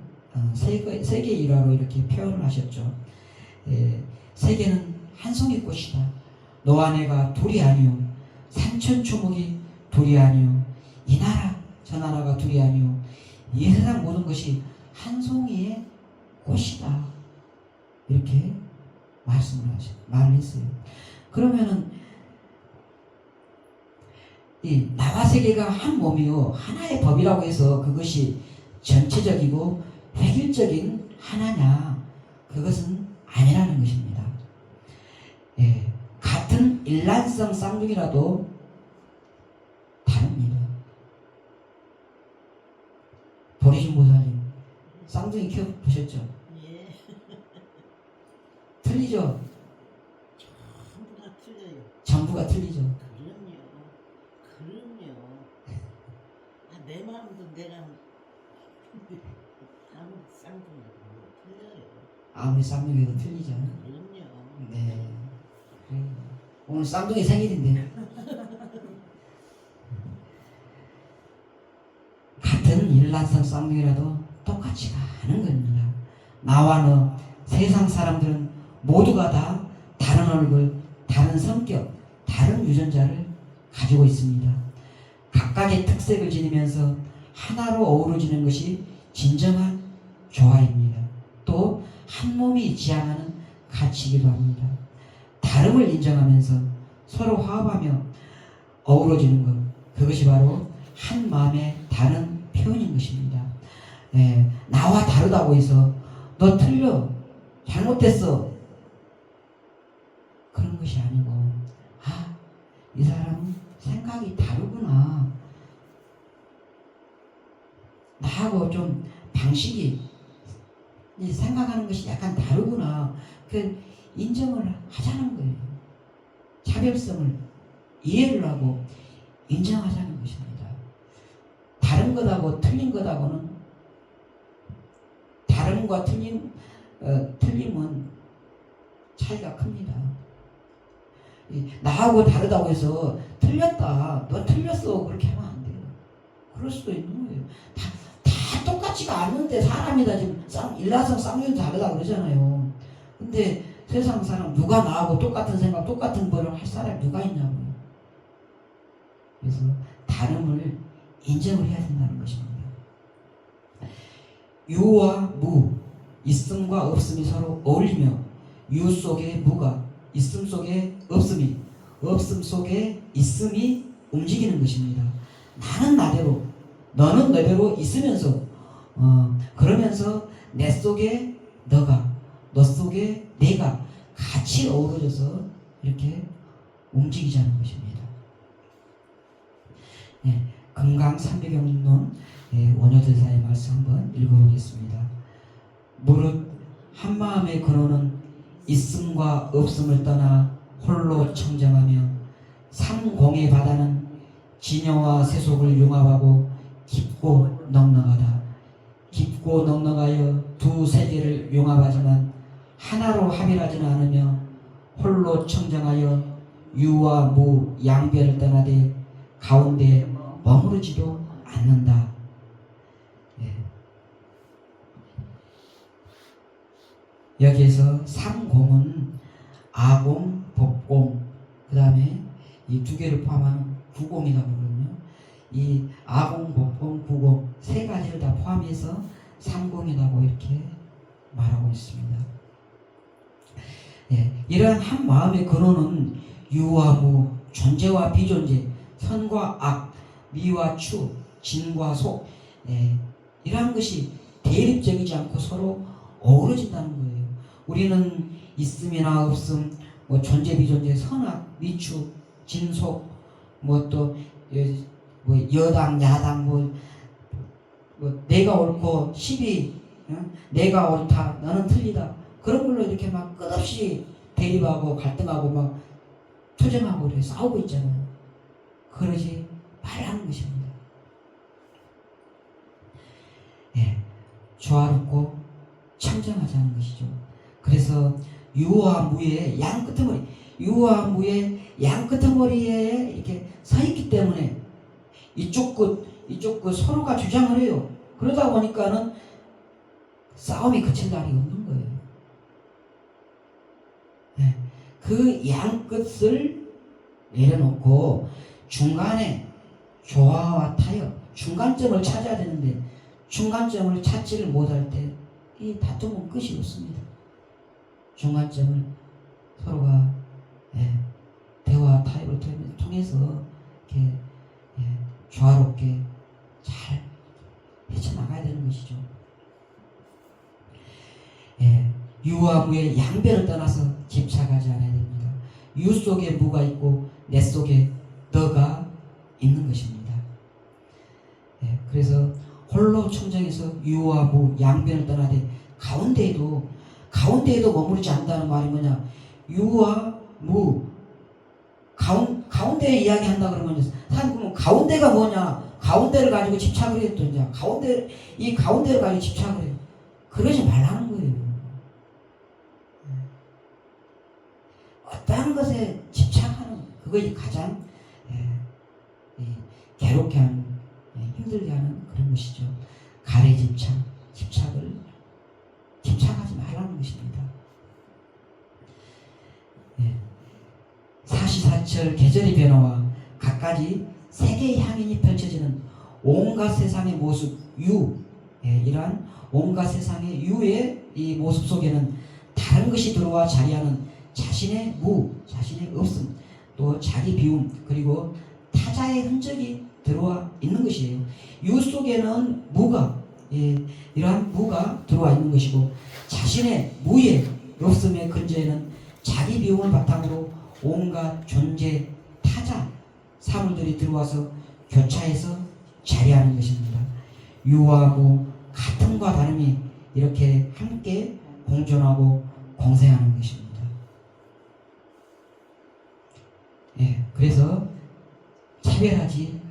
세계 일화로 이렇게 표현을 하셨죠. 세계는 한 송이 꽃이다. 너와 내가 둘이 아니요, 산천초목이 둘이 아니요, 이 나라 저 나라가 둘이 아니요, 이 세상 모든 것이 한 송이의 꽃이다. 이렇게 말을 했어요. 그러면은 이 나와 세계가 한 몸이요, 하나의 법이라고 해서 그것이 전체적이고 획일적인 하나냐? 그것은 아니라는 것입니다. 같은 일란성 쌍둥이라도 다릅니다. 보리신 보살님, 쌍둥이 키워보셨죠? 예. 틀리죠? 전부가 틀려요. 전부가 틀리죠. 그럼요. 내 마음도 내가 아무리 쌍둥이도 틀려요. 아무리 쌍둥이도 틀리죠. 그럼요. 네. 오늘 쌍둥이 생일인데 같은 일란성 쌍둥이라도 똑같지가 않은 겁니다. 나와 너, 세상 사람들은 모두가 다 다른 얼굴, 다른 성격, 다른 유전자를 가지고 있습니다. 각각의 특색을 지니면서 하나로 어우러지는 것이 진정한 조화입니다. 또 한 몸이 지향하는 가치이기도 합니다. 다름을 인정하면서 서로 화합하며 어우러지는 것, 그것이 바로 한 마음의 다른 표현인 것입니다. 나와 다르다고 해서 너 틀려, 잘못됐어, 그런 것이 아니고, 이 사람은 생각이 다르구나, 나하고 좀 방식이, 생각하는 것이 약간 다르구나, 그 인정을 하자는 거예요. 차별성을 이해를 하고 인정하자는 것입니다. 다른 것하고 틀린 것하고는, 다름과 틀림은 차이가 큽니다. 나하고 다르다고 해서 틀렸다, 너 틀렸어, 그렇게 하면 안 돼요. 그럴 수도 있는 거예요. 다 똑같지가 않는데, 사람이다 지금 일라성 쌍둥이 다르다 그러잖아요. 근데 세상 사람 누가 나하고 똑같은 생각, 똑같은 거를 할 사람이 누가 있냐고요. 그래서 다름을 인정을 해야 된다는 것입니다. 유와 무, 있음과 없음이 서로 어울리며, 유 속에 무가, 있음 속에 없음이, 없음 속에 있음이 움직이는 것입니다. 나는 나대로, 너는 너대로 있으면서, 그러면서 내 속에 너가, 너 속에 내가 같이 어우러져서 이렇게 움직이자는 것입니다. 금강 삼배경론 원효대사의 말씀 한번 읽어보겠습니다. 무릇 한마음의 근원은 있음과 없음을 떠나 홀로 청정하며, 삼공의 바다는 진여와 세속을 융합하고 깊고 넉넉하다. 깊고 넉넉하여 두 세계를 융합하지만 하나로 합일하지는 않으며, 홀로 청정하여 유와 무 양변을 떠나되 가운데 머무르지도 않는다. 여기에서 삼공은 아공, 법공, 그 다음에 이 두 개를 포함하는 구공이라고 그러거든요. 이 아공, 법공, 구공 세 가지를 다 포함해서 삼공이라고 이렇게 말하고 있습니다. 이러한 한 마음의 근원은 유와 무, 존재와 비존재, 선과 악, 미와 추, 진과 속, 이러한 것이 대립적이지 않고 서로 어우러진다는 거예요. 우리는 있음이나 없음, 존재 비존재, 선악, 미추, 진속, 또 여당 야당 뭐 내가 옳고 시비, 내가 옳다, 너는 틀리다, 그런 걸로 이렇게 막 끝없이 대립하고 갈등하고 막 투쟁하고 이렇게 싸우고 있잖아요. 그러지 말라는 것입니다. 예, 조화롭고 청정하자는 것이죠. 그래서 유와 무의 양 끄트머리, 유와 무의 양 끄트머리에 이렇게 서 있기 때문에 이쪽 끝 서로가 주장을 해요. 그러다 보니까는 싸움이 그칠 날이 없는 거예요. 네. 그 양 끝을 내려놓고 중간에 조화와 타협, 중간점을 찾아야 되는데 중간점을 찾지를 못할 때 이 다툼은 끝이 없습니다. 중간점을 서로가 대화 타협을 통해서 이렇게 조화롭게 잘 헤쳐나가야 되는 것이죠. 유와 무의 양배를 떠나서 집착하지 않아야 됩니다. 유 속에 무가 있고 내 속에 너가 있는 것입니다. 그래서 홀로 청정해서 유와 무 양변을 떠나되 가운데에도 머무르지 않는다는 말이 뭐냐? 유와 무 가운데 이야기한다 그러면 그러면 가운데가 뭐냐? 가운데를 가지고 집착을 했던지 이 가운데를 가지고 집착을 해요. 그러지 말라는 거예요. 어떠한 것에 집착하는 그것이 가장 괴롭게 하는, 힘들게 하는 그런 것이죠. 가래 집착하지 말라는 것입니다. 사시사철 계절의 변화와 갖가지 세계의 향연이 펼쳐지는 온갖 세상의 모습 이러한 온갖 세상의 유의 이 모습 속에는 다른 것이 들어와 자리하는 자신의 자신의 없음, 또 자기 비움, 그리고 타자의 흔적이 들어와 있는 것이에요. 유 속에는 무가, 이러한 무가 들어와 있는 것이고, 자신의 무의 없음의 근저에는 자기 비움을 바탕으로 온갖 존재 타자 사물들이 들어와서 교차해서 자리하는 것입니다. 유와 무 같음과 다름이 이렇게 함께 공존하고 공생하는 것입니다. 그래서 차별하지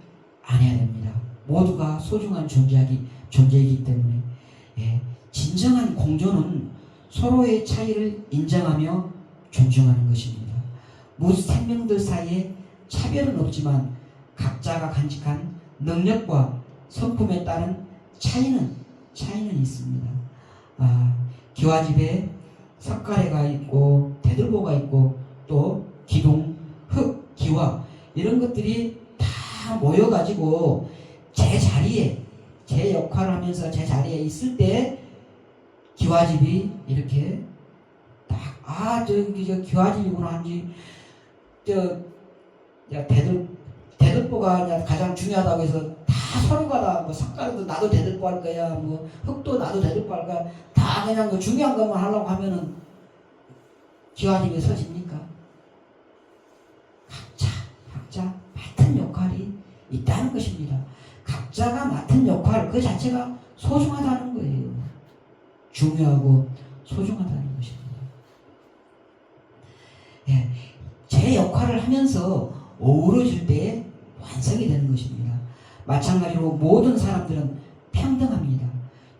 않아야 됩니다. 모두가 소중한 존재이기 때문에 진정한 공존은 서로의 차이를 인정하며 존중하는 것입니다. 모든 생명들 사이에 차별은 없지만 각자가 간직한 능력과 성품에 따른 차이는 있습니다. 기와집에 석가래가 있고 대들보가 있고 또 기둥, 흙, 기와 이런 것들이 다 모여가지고 제 자리에 제 역할을 하면서 제 자리에 있을 때 기와집이 이렇게 딱 저 기와집이구나 한지 대들보가 가장 중요하다고 해서 다 서로가 다 뭐 석가래도 나도 대들보 할 거야, 뭐 흙도 나도 대들보 할 거야, 다 그냥 그 중요한 것만 하려고 하면은 기와집이 서집니까? 각자 맡은 역할이 있다는 것입니다. 각자가 맡은 역할 그 자체가 소중하다는 거예요. 중요하고 소중하다는 것입니다. 제 역할을 하면서 어우러질 때 완성이 되는 것입니다. 마찬가지로 모든 사람들은 평등합니다.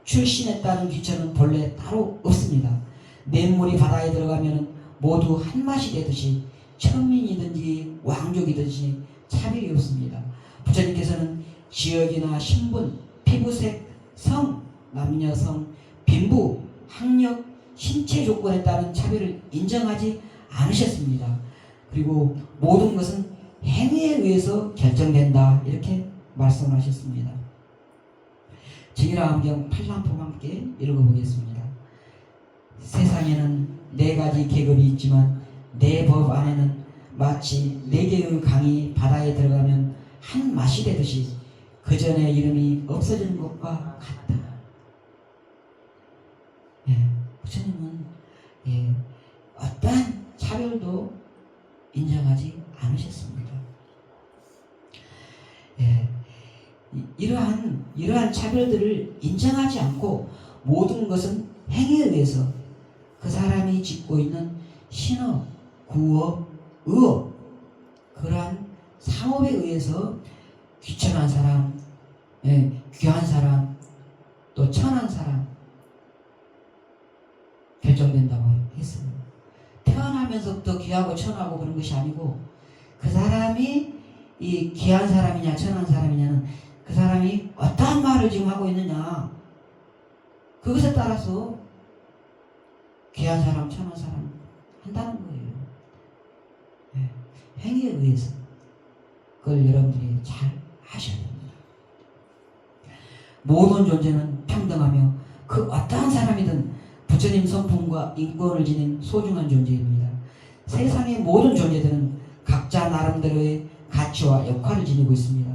출신에 따른 귀천은 본래 따로 없습니다. 냇물이 바다에 들어가면 모두 한 맛이 되듯이 천민이든지 왕족이든지 차별이 없습니다. 부처님께서는 지역이나 신분, 피부색, 성, 남녀성, 빈부, 학력, 신체 조건에 따른 차별을 인정하지 않으셨습니다. 그리고 모든 것은 행위에 의해서 결정된다 이렇게 말씀하셨습니다. 증인왕경 8남품 함께 읽어보겠습니다. 세상에는 4가지 계급이 있지만 내 법 안에는 마치 4개의 강이 바다에 들어가면 한 맛이 되듯이 그 전에 이름이 없어지는 것과 같다. 부처님은 어떠한 차별도 인정하지 않으셨습니다. 이러한 이러한 차별들을 인정하지 않고 모든 것은 행위에 의해서 그 사람이 짓고 있는 신업, 구업, 의업 그러한 상업에 의해서 귀천한 사람, 귀한 사람, 또 천한 사람 결정된다고 했어요. 태어나면서부터 귀하고 천하고 그런 것이 아니고 그 사람이 이 귀한 사람이냐 천한 사람이냐는 그 사람이 어떠한 말을 지금 하고 있느냐 그것에 따라서 귀한 사람 천한 사람 한다는 거예요. 행위에 의해서 그걸 여러분들이 잘 아셔야 됩니다. 모든 존재는 평등하며 그 어떠한 사람이든 부처님 성품과 인권을 지닌 소중한 존재입니다. 세상의 모든 존재들은 각자 나름대로의 가치와 역할을 지니고 있습니다.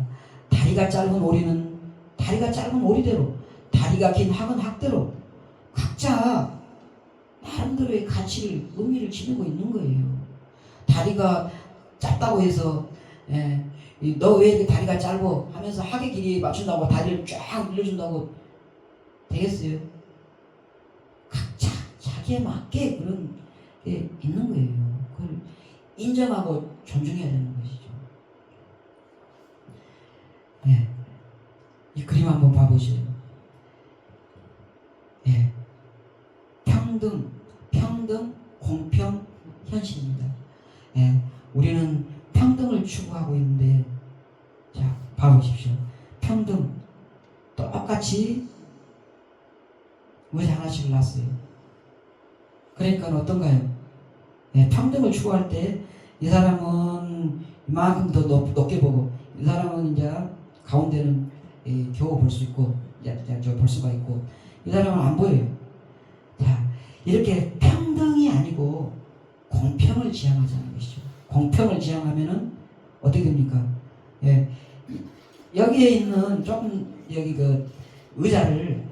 다리가 짧은 오리는 다리가 짧은 오리대로, 다리가 긴 학은 학대로 각자 나름대로의 가치를, 의미를 지니고 있는 거예요. 다리가 짧다고 해서 너 왜 이렇게 다리가 짧어 하면서 학의 길이 맞춘다고 다리를 쫙 늘려준다고 되겠어요? 각자 자기에 맞게 그런 게 있는 거예요. 그걸 인정하고 존중해야 되는 것이죠. 이 그림 한번 봐보세요. 평등, 공평, 현실입니다. 우리는 평등을 추구하고 있는데, 자, 봐보십시오. 평등, 똑같이 의자 하나씩 놨어요. 그러니까 어떤가요? 평등을 추구할 때, 이 사람은 이만큼 더 높게 보고, 이 사람은 이제 가운데는 겨우 볼 수 있고, 볼 수가 있고, 이 사람은 안 보여요. 자, 이렇게 평등이 아니고 공평을 지향하자는 것이죠. 공평을 지향하면은 어떻게 됩니까? 여기에 있는 조금 여기 그 의자를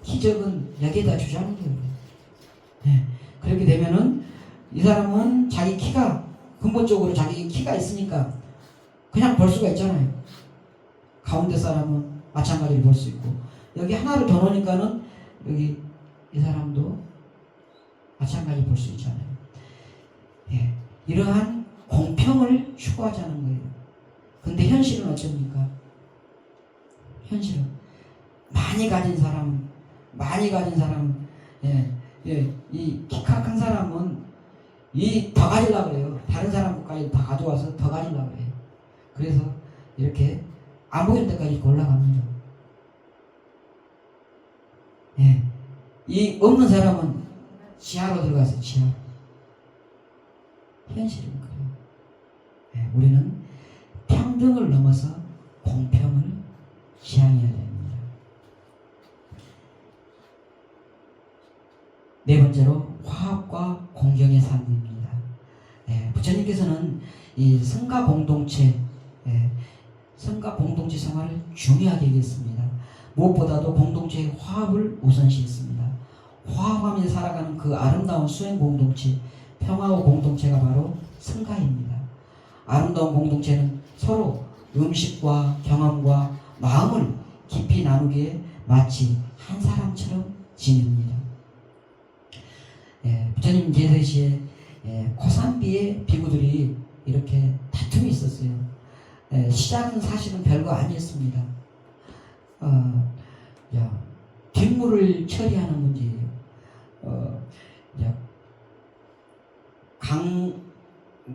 키적은 여기에다 주자는 거예요. 그렇게 되면은 이 사람은 자기 키가 근본적으로 자기 키가 있으니까 그냥 볼 수가 있잖아요. 가운데 사람은 마찬가지로 볼 수 있고 여기 하나를 더 놓으니까는 여기 이 사람도 마찬가지 볼 수 있잖아요. 이러한 공평을 추구하자는 거예요. 근데 현실은 어쩝니까? 현실은 많이 가진 사람, 이 키가 큰 사람은 이 더 가지려고 그래요. 다른 사람까지 다 가져와서 더 가지려고 그래요. 그래서 이렇게 안 보이는 데까지 올라갑니다. 이 없는 사람은 지하로 들어가서 지하로. 현실은 그래요. 우리는 평등을 넘어서 공평을 지향해야 됩니다. 네 번째로 화합과 공경의 삶입니다. 부처님께서는 이 성가 공동체 생활을 중요하게 여겼습니다. 무엇보다도 공동체의 화합을 우선시했습니다. 화합하며 살아가는 그 아름다운 수행 공동체, 평화의 공동체가 바로 성가입니다. 아름다운 공동체는 서로 음식과 경험과 마음을 깊이 나누기에 마치 한 사람처럼 지냅니다. 부처님 제세 시에 코산비의 비구들이 이렇게 다툼이 있었어요. 시작은 사실은 별거 아니었습니다. 뒷물을 처리하는 문제예요.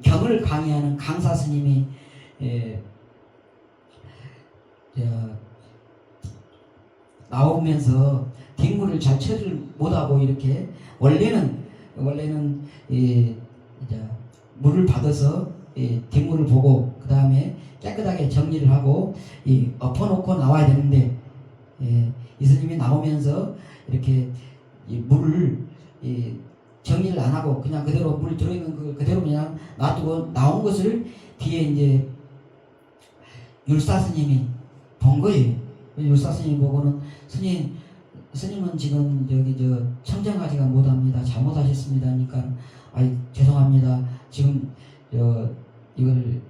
경을 강의하는 강사 스님이 나오면서 뒷물을 잘 처리를 못하고 이렇게 원래는 물을 받아서 뒷물을 보고 그 다음에 깨끗하게 정리를 하고 엎어놓고 나와야 되는데 이 스님이 나오면서 이렇게 물을 정리를 안 하고 그냥 그대로 물 들어있는 그 그대로 그냥 놔두고 나온 것을 뒤에 이제 율사 스님이 본 거예요. 율사 스님 보고는 스님은 지금 청정하지가 못합니다. 잘못하셨습니다. 하니까 죄송합니다. 지금 이걸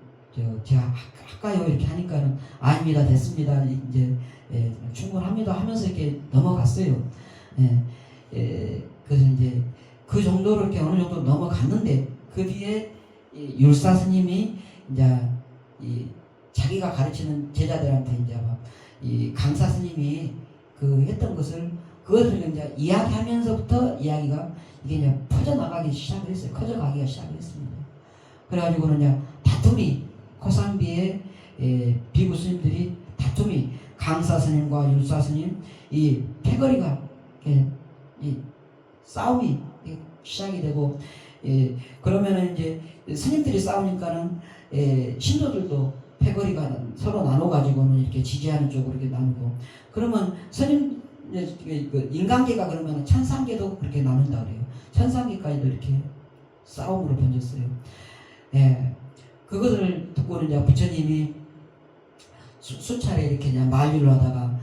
제가 할까요? 이렇게 하니까는 아닙니다. 됐습니다. 이제 충분히 하면서 이렇게 넘어갔어요. 그래서 이제 그 정도로 이렇게 어느 정도 넘어갔는데 그 뒤에 이 율사 스님이 이제 이 자기가 가르치는 제자들한테 이제 막 이 강사 스님이 그 했던 것을 그것을 이제 이야기하면서부터 이야기가 이게 이제 퍼져나가기 시작을 했어요. 커져가기가 시작을 했습니다. 그래가지고는 이제 다툼이 코산비의 비구 스님들이 다툼이 강사 스님과 율사 스님 이 패거리가 이 싸움이 시작이 되고 그러면은 이제 스님들이 싸우니까는 신도들도 패거리가 서로 나눠가지고는 이렇게 지지하는 쪽으로 이렇게 나누고 그러면 스님 그 인간계가 그러면 천상계도 그렇게 나눈다 그래요. 천상계까지도 이렇게 싸움으로 번졌어요. 그것을 듣고는 이제 부처님이 수차례 이렇게 그냥 만류를 하다가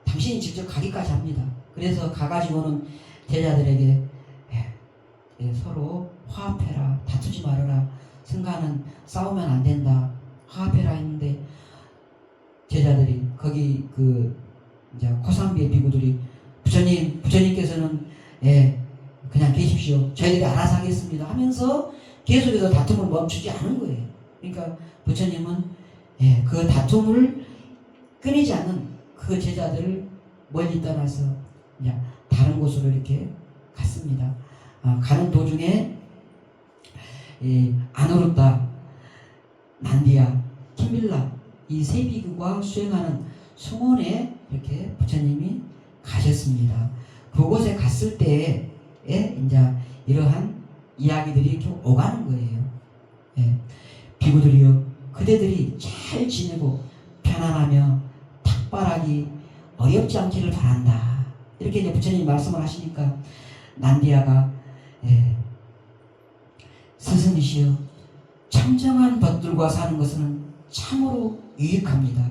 당신이 직접 가기까지 합니다. 그래서 가가지고는 제자들에게 서로 화합해라, 다투지 말아라, 승가는 싸우면 안 된다, 화합해라 했는데 제자들이 거기 그 이제 코산비의 비구들이 부처님께서는 그냥 계십시오, 저희들이 알아서 하겠습니다 하면서 계속해서 다툼을 멈추지 않은 거예요. 그러니까 부처님은 그 다툼을 끊이지 않는 그 제자들을 멀리 떠나서 이제 다른 곳으로 이렇게 갔습니다. 가는 도중에 아누루타, 난디아, 킴빌라 이 세 비구가 수행하는 승원에 이렇게 부처님이 가셨습니다. 그곳에 갔을 때에 이제 이러한 이야기들이 이렇게 오가는 거예요. 비구들이요, 그대들이 잘 지내고 편안하며 탁발하기 어렵지 않기를 바란다. 이렇게 이제 부처님이 말씀을 하시니까 난디아가 스승이시여, 청정한 벗들과 사는 것은 참으로 유익합니다.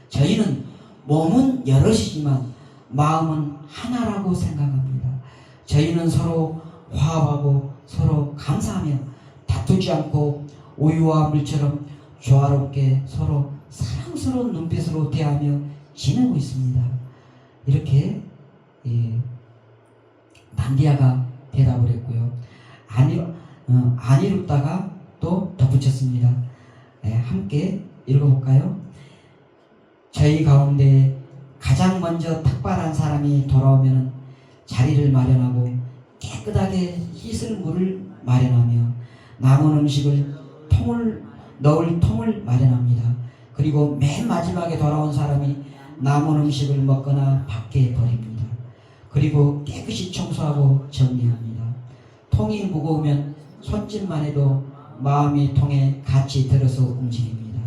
저희는 몸은 여럿이지만 마음은 하나라고 생각합니다. 저희는 서로 화합하고 서로 감사하며 다투지 않고 우유와 물처럼 조화롭게 서로 사랑스러운 눈빛으로 대하며 지내고 있습니다. 이렇게 난디아가 대답을 했고요. 아니루다가 또 덧붙였습니다. 함께 읽어볼까요? 저희 가운데 가장 먼저 탁발한 사람이 돌아오면 자리를 마련하고 깨끗하게 씻을 물을 마련하며 남은 음식을 넣을 통을 마련합니다. 그리고 맨 마지막에 돌아온 사람이 남은 음식을 먹거나 밖에 버립니다. 그리고 깨끗이 청소하고 정리합니다. 통이 무거우면 손짓만 해도 마음이 통에 같이 들어서 움직입니다.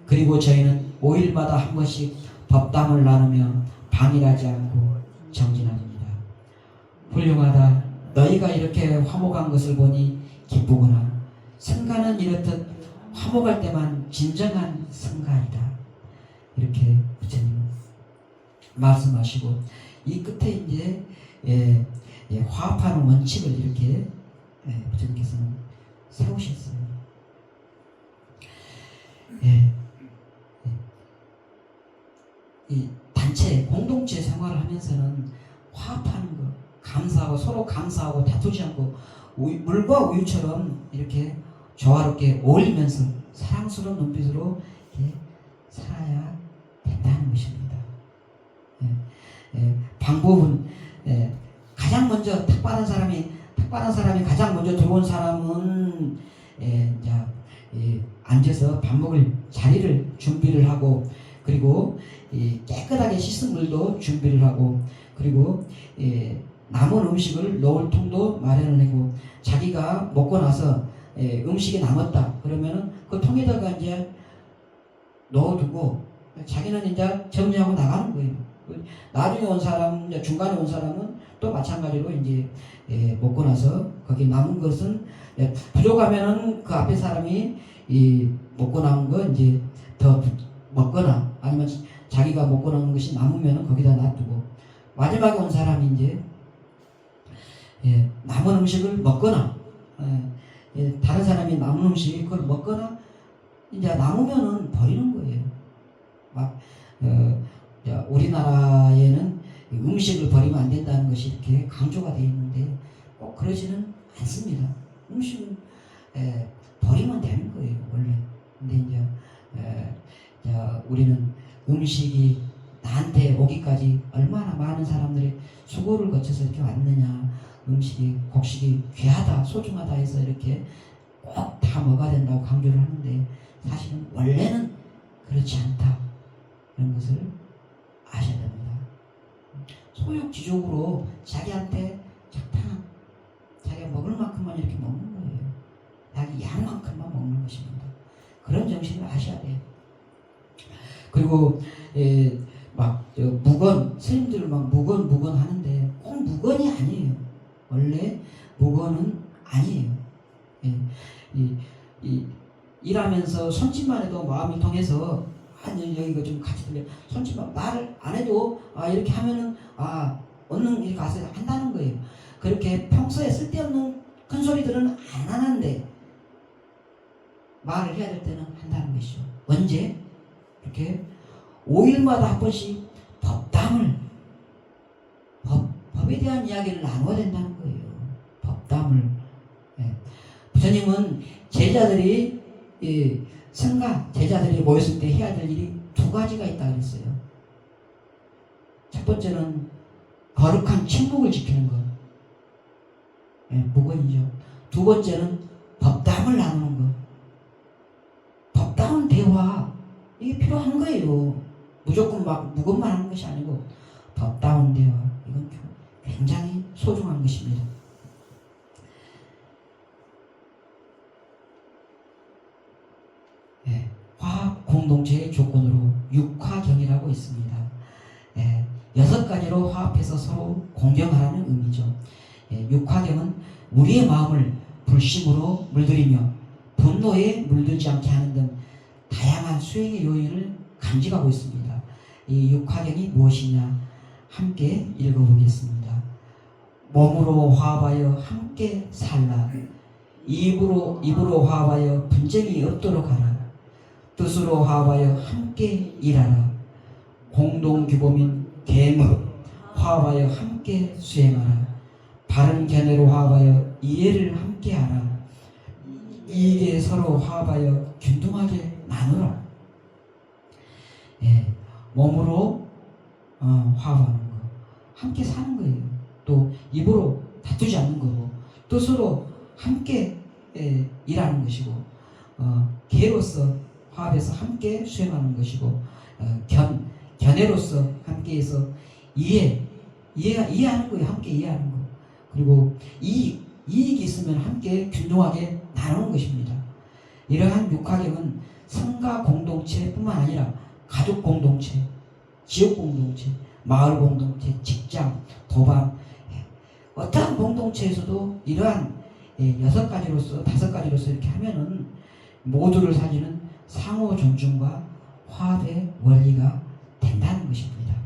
그리고 저희는 5일마다 한 번씩 법담을 나누며 방일하지 않고 정진합니다. 훌륭하다. 너희가 이렇게 화목한 것을 보니 기쁘구나. 승가는 이렇듯 화목할 때만 진정한 승가이다. 이렇게 부처님은 말씀하시고 이 끝에 이제 화합하는 원칙을 이렇게 부처님께서는 세우셨어요. 이 단체, 공동체 생활을 하면서는 화합하는 것, 감사하고 서로 감사하고 다투지 않고 물과 우유처럼 이렇게 조화롭게 어울리면서 사랑스러운 눈빛으로 이렇게 살아야 된다는 것입니다. 방법은 가장 먼저 탁발한 사람이 가장 먼저 들어온 사람은 이제 앉아서 밥 먹을 자리를 준비를 하고 그리고 깨끗하게 씻은 물도 준비를 하고 그리고 남은 음식을 넣을 통도 마련을 하고 자기가 먹고 나서 음식이 남았다 그러면은 그 통에다가 이제 넣어두고 자기는 이제 정리하고 나가는 거예요. 나중에 온 사람, 중간에 온 사람은 또 마찬가지로 이제 먹고 나서 거기 남은 것은 부족하면은 그 앞에 사람이 먹고 남은 거 이제 더 먹거나 아니면 자기가 먹고 남은 것이 남으면은 거기다 놔두고 마지막에 온 사람이 이제 남은 음식을 먹거나 다른 사람이 남은 음식 그걸 먹거나 이제 남으면은 버리는 거예요. 막 우리나라에는 음식을 버리면 안 된다는 것이 이렇게 강조가 되어 있는데 꼭 그러지는 않습니다. 음식은 버리면 되는 거예요, 원래. 근데 이제 우리는 음식이 나한테 오기까지 얼마나 많은 사람들의 수고를 거쳐서 이렇게 왔느냐, 음식이 곡식이 귀하다, 소중하다 해서 이렇게 꼭 다 먹어야 된다고 강조를 하는데 사실은 원래는 그렇지 않다, 이런 것을 아셔야 됩니다. 소욕지족으로 자기한테 적당한, 자기가 먹을 만큼만 이렇게 먹는 거예요. 자기 양만큼만 먹는 것입니다. 그런 정신을 아셔야 돼요. 그리고 무건, 스님들 막 무건 하는데 꼭 무건이 아니에요. 원래 무건은 아니에요. 일하면서 손짓만 해도 마음이 통해서 여기가 좀 같이 들려. 손짓만 말을 안 해도 이렇게 하면은 얻는 일 가서 한다는 거예요. 그렇게 평소에 쓸데없는 큰 소리들은 안 하는데 말을 해야 될 때는 한다는 것이죠. 언제? 이렇게 5일마다 한 번씩 법에 대한 이야기를 나눠야 된다는 거예요. 법담을. 부처님은 제자들이 제자들이 모였을 때 해야 될 일이 두 가지가 있다 그랬어요. 첫 번째는 거룩한 침묵을 지키는 것, 무건이죠. 두 번째는 법담을 나누는 것. 법담은 대화, 이게 필요한 거예요. 무조건 막 무건만 하는 것이 아니고 법다운 대화, 이건 굉장히 소중한 것입니다. 화합 공동체의 조건으로 육화경이라고 있습니다. 6가지로 화합해서 서로 공경하라는 의미죠. 육화경은 우리의 마음을 불심으로 물들이며 분노에 물들지 않게 하는 등 다양한 수행의 요인을 간직하고 있습니다. 이 육화경이 무엇이냐, 함께 읽어보겠습니다. 몸으로 화합하여 함께 살라. 입으로 화합하여 분쟁이 없도록 하라. 뜻으로 화합하여 함께 일하라. 공동규범인 계물 화합하여 함께 수행하라. 바른 견해로 화합하여 이해를 함께 하라. 이익에 서로 화합하여 균등하게 나누라. 몸으로 화합하는 거, 함께 사는 거예요. 또 입으로 다투지 않는 거고, 뜻으로 함께 일하는 것이고, 계로서 화합해서 함께 수행하는 것이고, 견해로서 함께해서 이해하는 거예요. 함께 이해하는 거. 그리고 이익이 있으면 함께 균등하게 나누는 것입니다. 이러한 육화경은 성가 공동체뿐만 아니라 가족 공동체, 지역 공동체, 마을 공동체, 직장, 도반, 어떠한 공동체에서도 이러한 6가지로서 5가지로서 이렇게 하면은 모두를 살리는 상호 존중과 화합의 원리가 된다는 것입니다.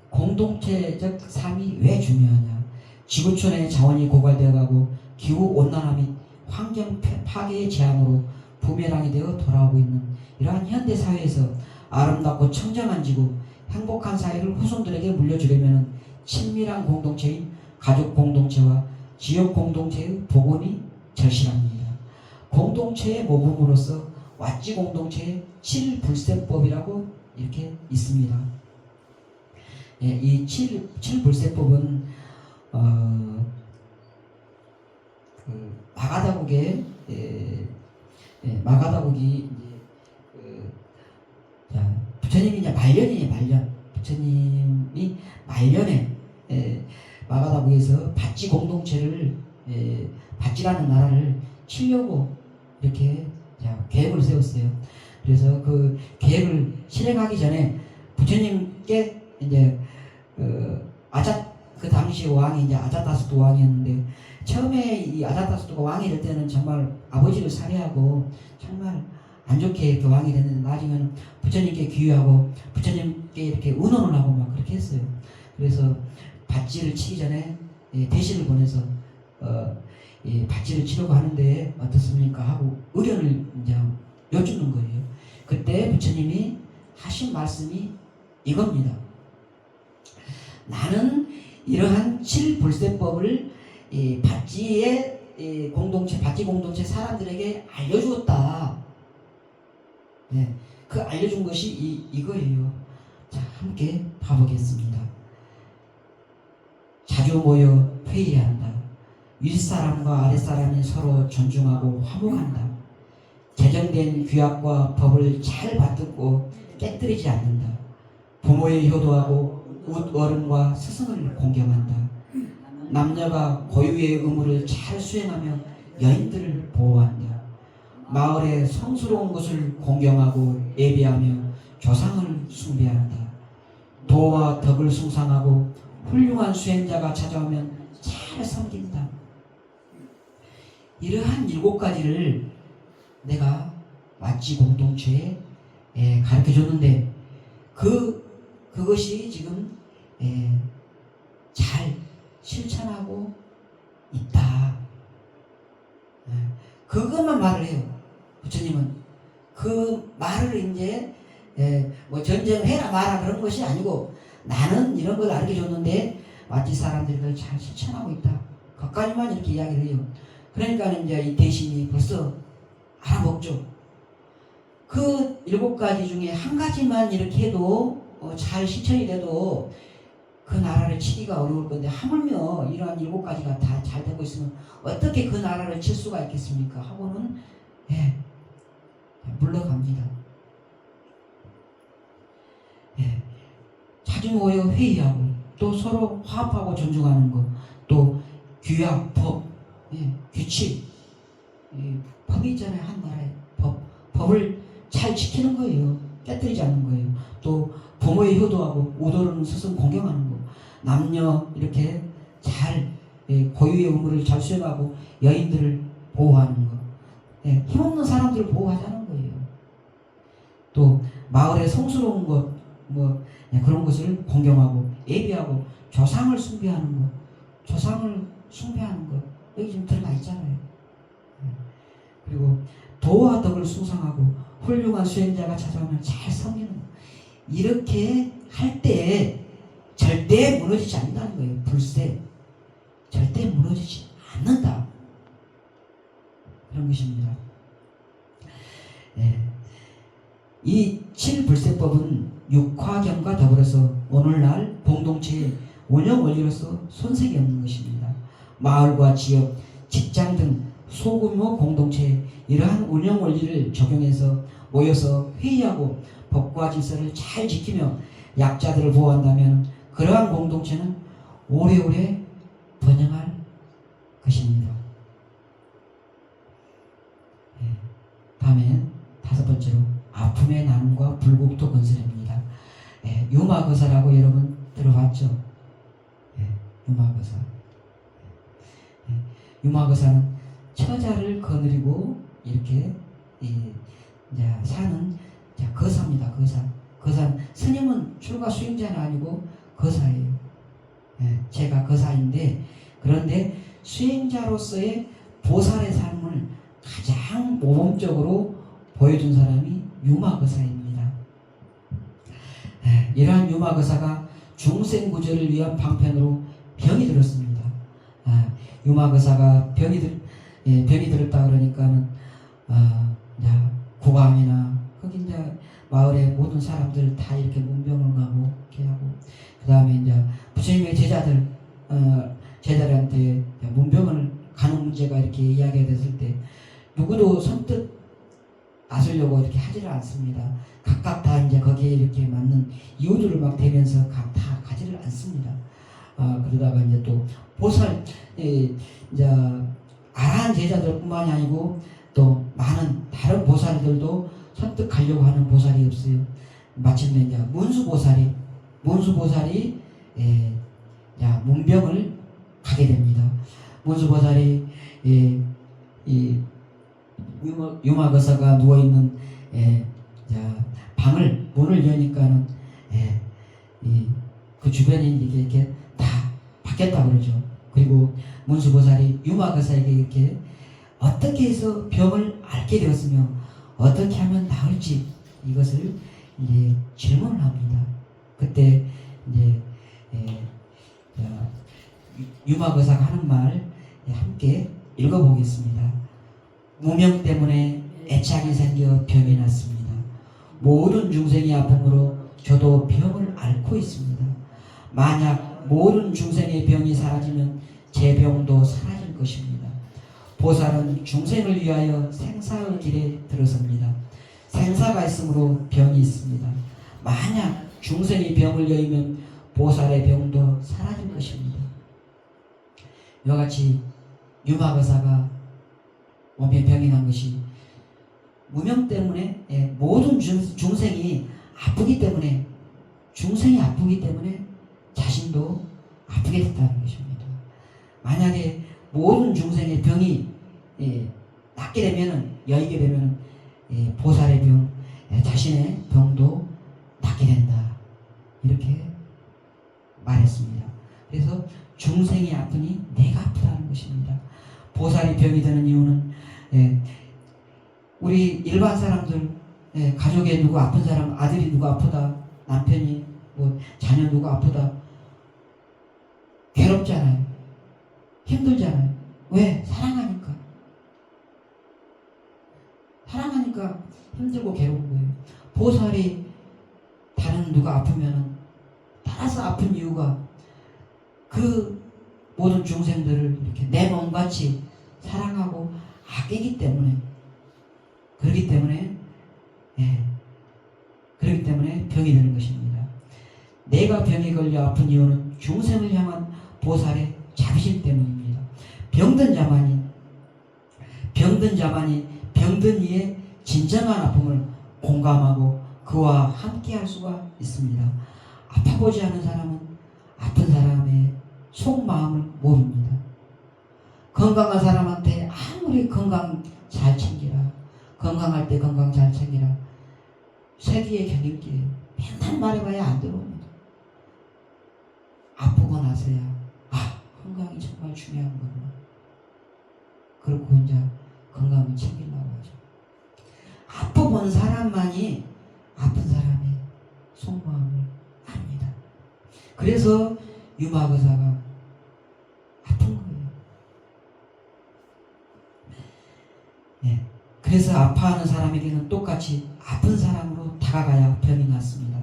공동체적 삶이 왜 중요하냐? 지구촌의 자원이 고갈되어 가고 기후온난화 및 환경 파괴의 재앙으로 부메랑이 되어 돌아오고 있는 이러한 현대사회에서 아름답고 청정한 지구, 행복한 사회를 후손들에게 물려주려면 친밀한 공동체인 가족 공동체와 지역 공동체의 복원이 절실합니다. 공동체의 모범으로서 왓지 공동체의 7불세법이라고 이렇게 있습니다. 이 7불세법은 마가다국의 마가다국이 부처님이 이제 말년 부처님이 말년에 마가다국에서 밭지 공동체를 밭지라는 나라를 치려고 이렇게 계획을 세웠어요. 그래서 그 계획을 실행하기 전에 부처님께 이제 그 당시 왕이 이제 아자타스도 왕이었는데, 처음에 이 아자타스도가 왕이 될 때는 정말 아버지를 살해하고 정말 안 좋게 이렇게 왕이 됐는데, 나중에는 부처님께 귀의하고 부처님께 이렇게 의논을 하고 막 그렇게 했어요. 그래서 밭지를 치기 전에 대신을 보내서 밭지를 치려고 하는데 어떻습니까 하고 의견을 이제 여쭙는 거예요. 그때 부처님이 하신 말씀이 이겁니다. 나는 이러한 7불세법을 밭지 공동체 사람들에게 알려주었다. 네, 그 알려준 것이 이거예요. 자, 함께 봐보겠습니다. 자주 모여 회의한다. 윗사람과 아랫사람이 서로 존중하고 화목한다. 제정된 규약과 법을 잘 받듣고 깨뜨리지 않는다. 부모의 효도하고 어른과 스승을 공경한다. 남녀가 고유의 의무를 잘 수행하며 여인들을 보호한다. 마을의 성스러운 것을 공경하고 예배하며 조상을 숭배한다. 도와 덕을 숭상하고 훌륭한 수행자가 찾아오면 잘 섬긴다. 이러한 7가지를 내가 왓지 공동체에 가르쳐 줬는데 그것이 지금 잘 실천하고 있다. 그것만 말을 해요. 부처님은 그 말을 이제 뭐 전쟁해라 마라 그런 것이 아니고 나는 이런 걸 알려 줬는데 왓지 사람들이 그걸 잘 실천하고 있다. 그것까지만 이렇게 이야기를 해요. 그러니까 이제 이 대신이 벌써 알아먹죠. 그 7가지 중에 한 가지만 이렇게 해도 잘 실천이 돼도 그 나라를 치기가 어려울 건데 하물며 이러한 7가지가 다 잘 되고 있으면 어떻게 그 나라를 칠 수가 있겠습니까? 하고는 물러갑니다. 자주 모여 회의하고 또 서로 화합하고 존중하는 것, 또 규약, 법, 규칙, 법이 있잖아요. 한 나라에 법을 잘 지키는 거예요. 깨뜨리지 않는 거예요. 또 부모의 효도하고 우도르는 스승 공경하는 거, 남녀 이렇게 잘 고유의 의무를 잘 수행하고 여인들을 보호하는 거, 힘없는 사람들을 보호하자는 거예요. 또 마을의 성스러운 것, 그런 것을 공경하고 예비하고 조상을 숭배하는 것, 조상을 숭배하는 것 여기 좀 들어가 있잖아요. 그리고 도와 덕을 숭상하고 훌륭한 수행자가 찾아오면 잘 섬기는 것. 이렇게 할 때 절대 무너지지 않는다는 거예요. 불세 절대 무너지지 않는다. 그런 것입니다. 이 7불세법은 육화경과 더불어서 오늘날 공동체의 운영 원리로서 손색이 없는 것입니다. 마을과 지역, 직장 등 소규모 공동체에 이러한 운영 원리를 적용해서 모여서 회의하고 법과 질서를 잘 지키며 약자들을 보호한다면 그러한 공동체는 오래오래 번영할 것입니다. 다음엔 5번째로 아픔의 나눔과 불국토 건설입니다. 유마거사라고 여러분 들어봤죠? 유마거사. 유마거사는 처자를 거느리고 이렇게 사는 거사입니다. 거사. 스님은 출가 수행자는 아니고 거사예요. 제가 거사인데 그런데 수행자로서의 보살의 삶을 가장 모범적으로 보여준 사람이 유마거사입니다. 이러한 유마거사가 중생구제를 위한 방편으로 병이 들었습니다. 유마거사가 병이 들었다 그러니까는 구감이나 거기 이제 마을의 모든 사람들 다 이렇게 문병을 가고 이렇게 하고 그 다음에 이제 부처님의 제자들한테 문병을 가는 문제가 이렇게 이야기가 됐을 때 누구도 선뜻 나서려고 이렇게 하지를 않습니다. 각각 다 이제 거기에 이렇게 맞는 이유들을 막 대면서 다 가지를 않습니다. 그러다가 이제 또 보살, 이제 아라한 제자들뿐만이 아니고 또 많은 다른 보살들도 선뜻 가려고 하는 보살이 없어요. 마침내 이제 문수보살이 문병을 가게 됩니다. 문수보살이 이 유마거사가 누워 있는 방을 문을 여니까는 그 주변에 이렇게 다 바뀌었다 그러죠. 그리고 문수보살이 유마거사에게 이렇게 어떻게 해서 병을 앓게 되었으며 어떻게 하면 나을지 이것을 이제 질문을 합니다. 그때 이제 유마거사가 하는 말 함께 읽어보겠습니다. 무명 때문에 애착이 생겨 병이 났습니다. 모든 중생이 아픔으로 저도 병을 앓고 있습니다. 만약 모든 중생의 병이 사라지면 제 병도 사라질 것입니다. 보살은 중생을 위하여 생사의 길에 들어섭니다. 생사가 있으므로 병이 있습니다. 만약 중생이 병을 여의면 보살의 병도 사라질 것입니다. 이와 같이 유마거사가 몸에 병이 난 것이 무명 때문에 모든 중생이 아프기 때문에 자신도 아프게 됐다는 것입니다. 만약에 모든 중생의 병이 낫게 되면은 여의게 되면은 보살의 병, 자신의 병도 낫게 된다. 이렇게 말했습니다. 그래서 중생이 아프니 내가 아프다는 것입니다. 보살이 병이 되는 이유는 우리 일반 사람들 가족에 누구 아픈 사람, 아들이 누구 아프다, 남편이 뭐 자녀 누구 아프다, 괴롭잖아요. 힘들잖아요. 왜? 사랑하니까 힘들고 괴로운 거예요. 보살이 다른 누가 아프면은 따라서 아픈 이유가 그 모든 중생들을 이렇게 내 몸같이 사랑하고 아끼기 때문에, 그렇기 때문에 병이 되는 것입니다. 내가 병에 걸려 아픈 이유는 중생을 향한 보살의 자비심 때문입니다. 병든 자만이 병든 이의 진정한 아픔을 공감하고 그와 함께할 수가 있습니다. 아파보지 않은 사람은 아픈 사람의 속마음을 모릅니다. 건강한 사람한테 아무리 건강 잘 챙기라, 건강할 때 건강 잘 챙기라, 세기의 경일기예요. 맨날 말해봐야 안 들어옵니다. 아프고 나서야 건강이 정말 중요한 거구나. 그렇고 이제 건강을 챙기려고 하죠. 아파본 사람만이 아픈 사람의 속마음을 압니다. 그래서 유마거사가 아픈 거예요. 그래서 아파하는 사람에게는 똑같이 아픈 사람으로 다가가야 병이 낫습니다.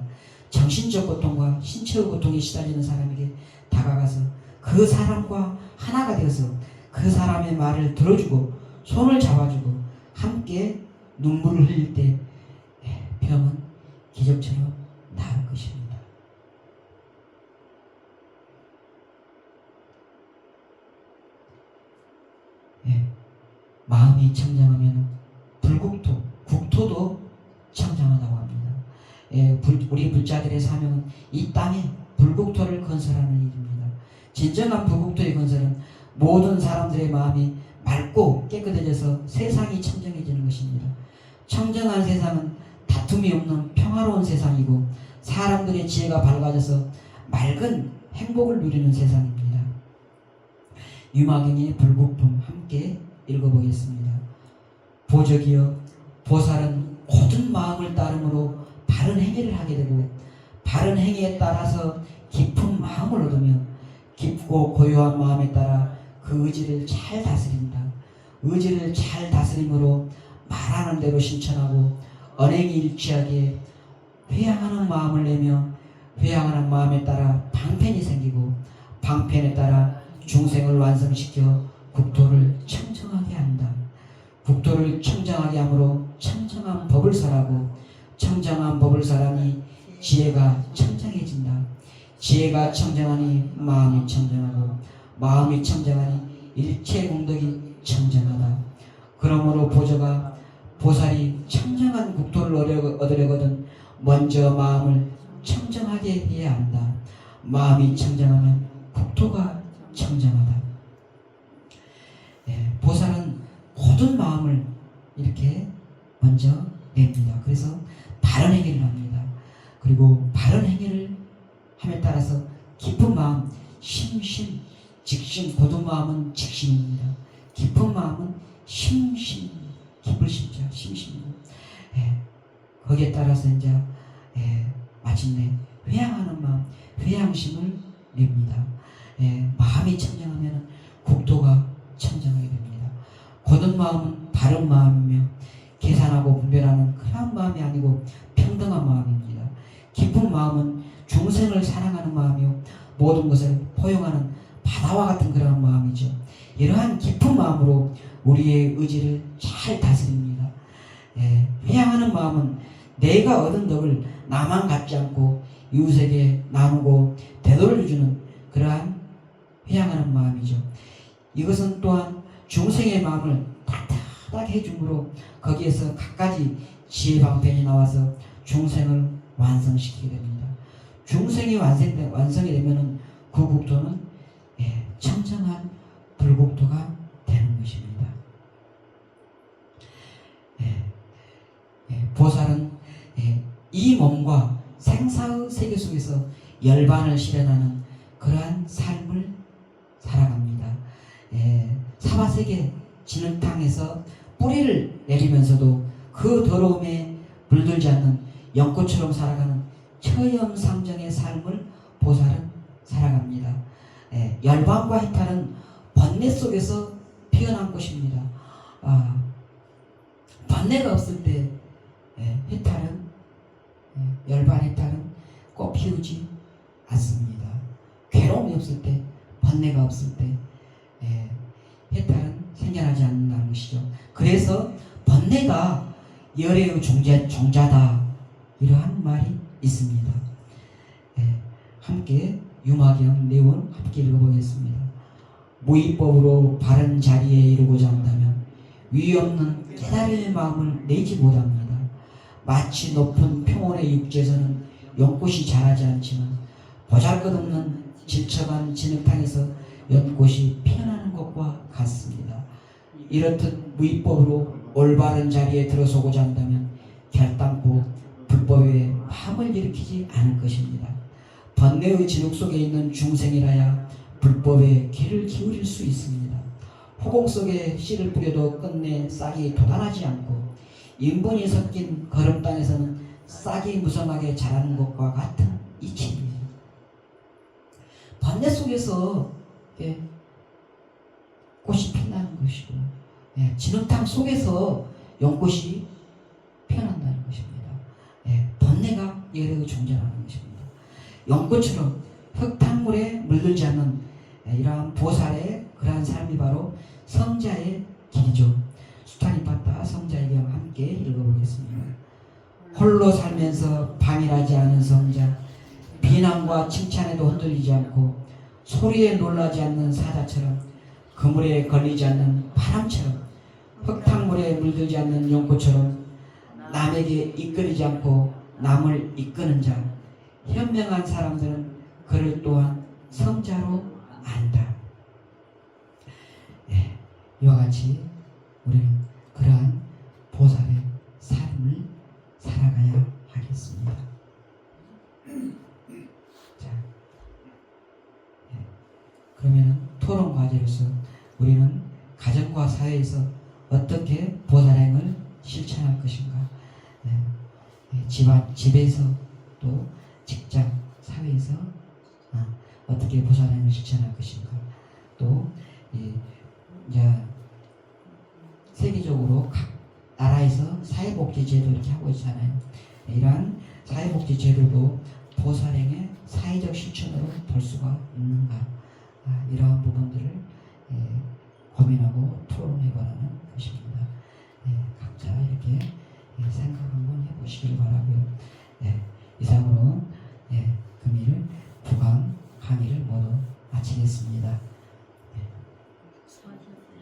정신적 고통과 신체의 고통에 시달리는 사람에게 다가가서 그 사람과 하나가 되어서 그 사람의 말을 들어주고 손을 잡아주고 함께 눈물을 흘릴 때 병은 기적처럼 나을 것입니다. 마음이 청정하면 국토도 청정하다고 합니다. 우리 불자들의 사명은 이 땅에 불국토를 건설하는 일입니다. 진정한 불국토의 건설은 모든 사람들의 마음이 맑고 깨끗해져서 세상이 청정해지는 것입니다. 청정한 세상은 다툼이 없는 평화로운 세상이고 사람들의 지혜가 밝아져서 맑은 행복을 누리는 세상입니다. 유마경의 불국품 함께 읽어보겠습니다. 보적이여, 보살은 고든 마음을 따름으로 바른 행위를 하게 되고 바른 행위에 따라서 깊은 마음을 얻으며 깊고 고요한 마음에 따라 그 의지를 잘 다스린다. 의지를 잘 다스림으로 말하는 대로 실천하고 언행이 일치하게 회양하는 마음을 내며 회양하는 마음에 따라 방편이 생기고 방편에 따라 중생을 완성시켜 국토를 청정하게 한다. 국토를 청정하게 함으로 청정한 법을 설하고 청정한 법을 설하니 지혜가 청정해진다. 지혜가 청정하니 마음이 청정하고 마음이 청정하니 일체 공덕이 청정하다. 그러므로 보살이 청정한 국토를 얻으려거든 먼저 마음을 청정하게 해야 한다. 마음이 청정하면 국토가 청정하다. 보살은 고든 마음을 이렇게 먼저 냅니다. 그래서 바른 행위를 합니다. 그리고 바른 행위를 함에 따라서 깊은 마음, 심심, 직심, 고든 마음은 직심입니다. 깊은 마음은 심심, 깊을 심자, 심심이고 거기에 따라서 이제 마침내 회양하는 마음, 회양심을 냅니다. 마음이 청정하면 국토가 청정하게 됩니다. 고든 마음은 바른 마음이며 계산하고 분별하는 그런 마음이 아니고 평등한 마음입니다. 깊은 마음은 중생을 사랑하는 마음이요 모든 것을 포용하는 바다와 같은 그런 마음이죠. 이러한 깊은 마음으로 우리의 의지를 잘 다스립니다. 회양하는 마음은 내가 얻은 덕을 나만 갖지 않고 이웃에게 나누고 되돌려주는 그러한 회양하는 마음이죠. 이것은 또한 중생의 마음을 따뜻하게 해줌으로 거기에서 갖가지 지혜방편이 나와서 중생을 완성시키게 됩니다. 중생이 완성이 되면 그 국토는 청정한 불국토가 되는 것입니다. 보살은 이 몸과 생사의 세계 속에서 열반을 실현하는 그러한 삶을 살아갑니다. 사바세계 진흙탕에서 뿌리를 내리면서도 그 더러움에 물들지 않는 연꽃처럼 살아가는 처염상정의 삶을 보살은 살아갑니다. 열반과 해탈은 번뇌 속에서 피어난 것입니다. 번뇌가 없을 때 해탈은 열반 해탈은 꽃 피우지 않습니다. 괴로움이 없을 때, 번뇌가 없을 때 해탈은 생겨나지 않는다는 것이죠. 그래서 번뇌가 열애의 종자다 이러한 말이 있습니다. 함께 유마경 내용 함께 읽어보겠습니다. 무의법으로 바른 자리에 이르고자 한다면 위 없는 깨달음의 마음을 내지 못합니다. 마치 높은 평원의 육지에서는 연꽃이 자라지 않지만 보잘것없는 질척한 진흙탕에서 연꽃이 피어나는 것과 같습니다. 이렇듯 무의법으로 올바른 자리에 들어서고자 한다면 결단코 불법에 마음을 일으키지 않을 것입니다. 번뇌의 진흙 속에 있는 중생이라야 불법에 귀를 기울일 수 있습니다. 허공 속에 씨를 뿌려도 끝내 싹이 돋아나지 않고 인분이 섞인 거름 땅에서는 싹이 무성하게 자라는 것과 같은 이치입니다. 번뇌 속에서 꽃이 핀다는 것이고 진흙탕 속에서 연꽃이 피어난다는 것입니다. 번뇌가 열애의 종자라는 것입니다. 연꽃처럼 흙탕물에 물들지 않는 이러한 보살의 그러한 삶이 바로 성자의 길이죠. 수타니파타 성자의 경 함께 읽어보겠습니다. 홀로 살면서 방일하지 않은 성자, 비난과 칭찬에도 흔들리지 않고 소리에 놀라지 않는 사자처럼 그물에 걸리지 않는 바람처럼 흙탕물에 물들지 않는 연꽃처럼 남에게 이끌리지 않고 남을 이끄는 자, 현명한 사람들은 그를 또한 성자로 안다. 이와 같이 우리는 그러한 보살의 삶을 살아가야 하겠습니다. 자, 그러면 토론 과제로서 우리는 가정과 사회에서 어떻게 보살행을 실천할 것인가? 집에서 또 직장, 사회에서 어떻게 보살행을 실천할 것인가? 또 이제 세계적으로 각 나라에서 사회복지제도 이렇게 하고 있잖아요. 이러한 사회복지제도도 보살행의 사회적 실천으로 볼 수가 있는가? 이러한 부분들을 고민하고 토론해보라는 것입니다. 각자 이렇게 생각 한번 해보시길 바라고요. 이상으로 금일 부강 강의를 모두 마치겠습니다.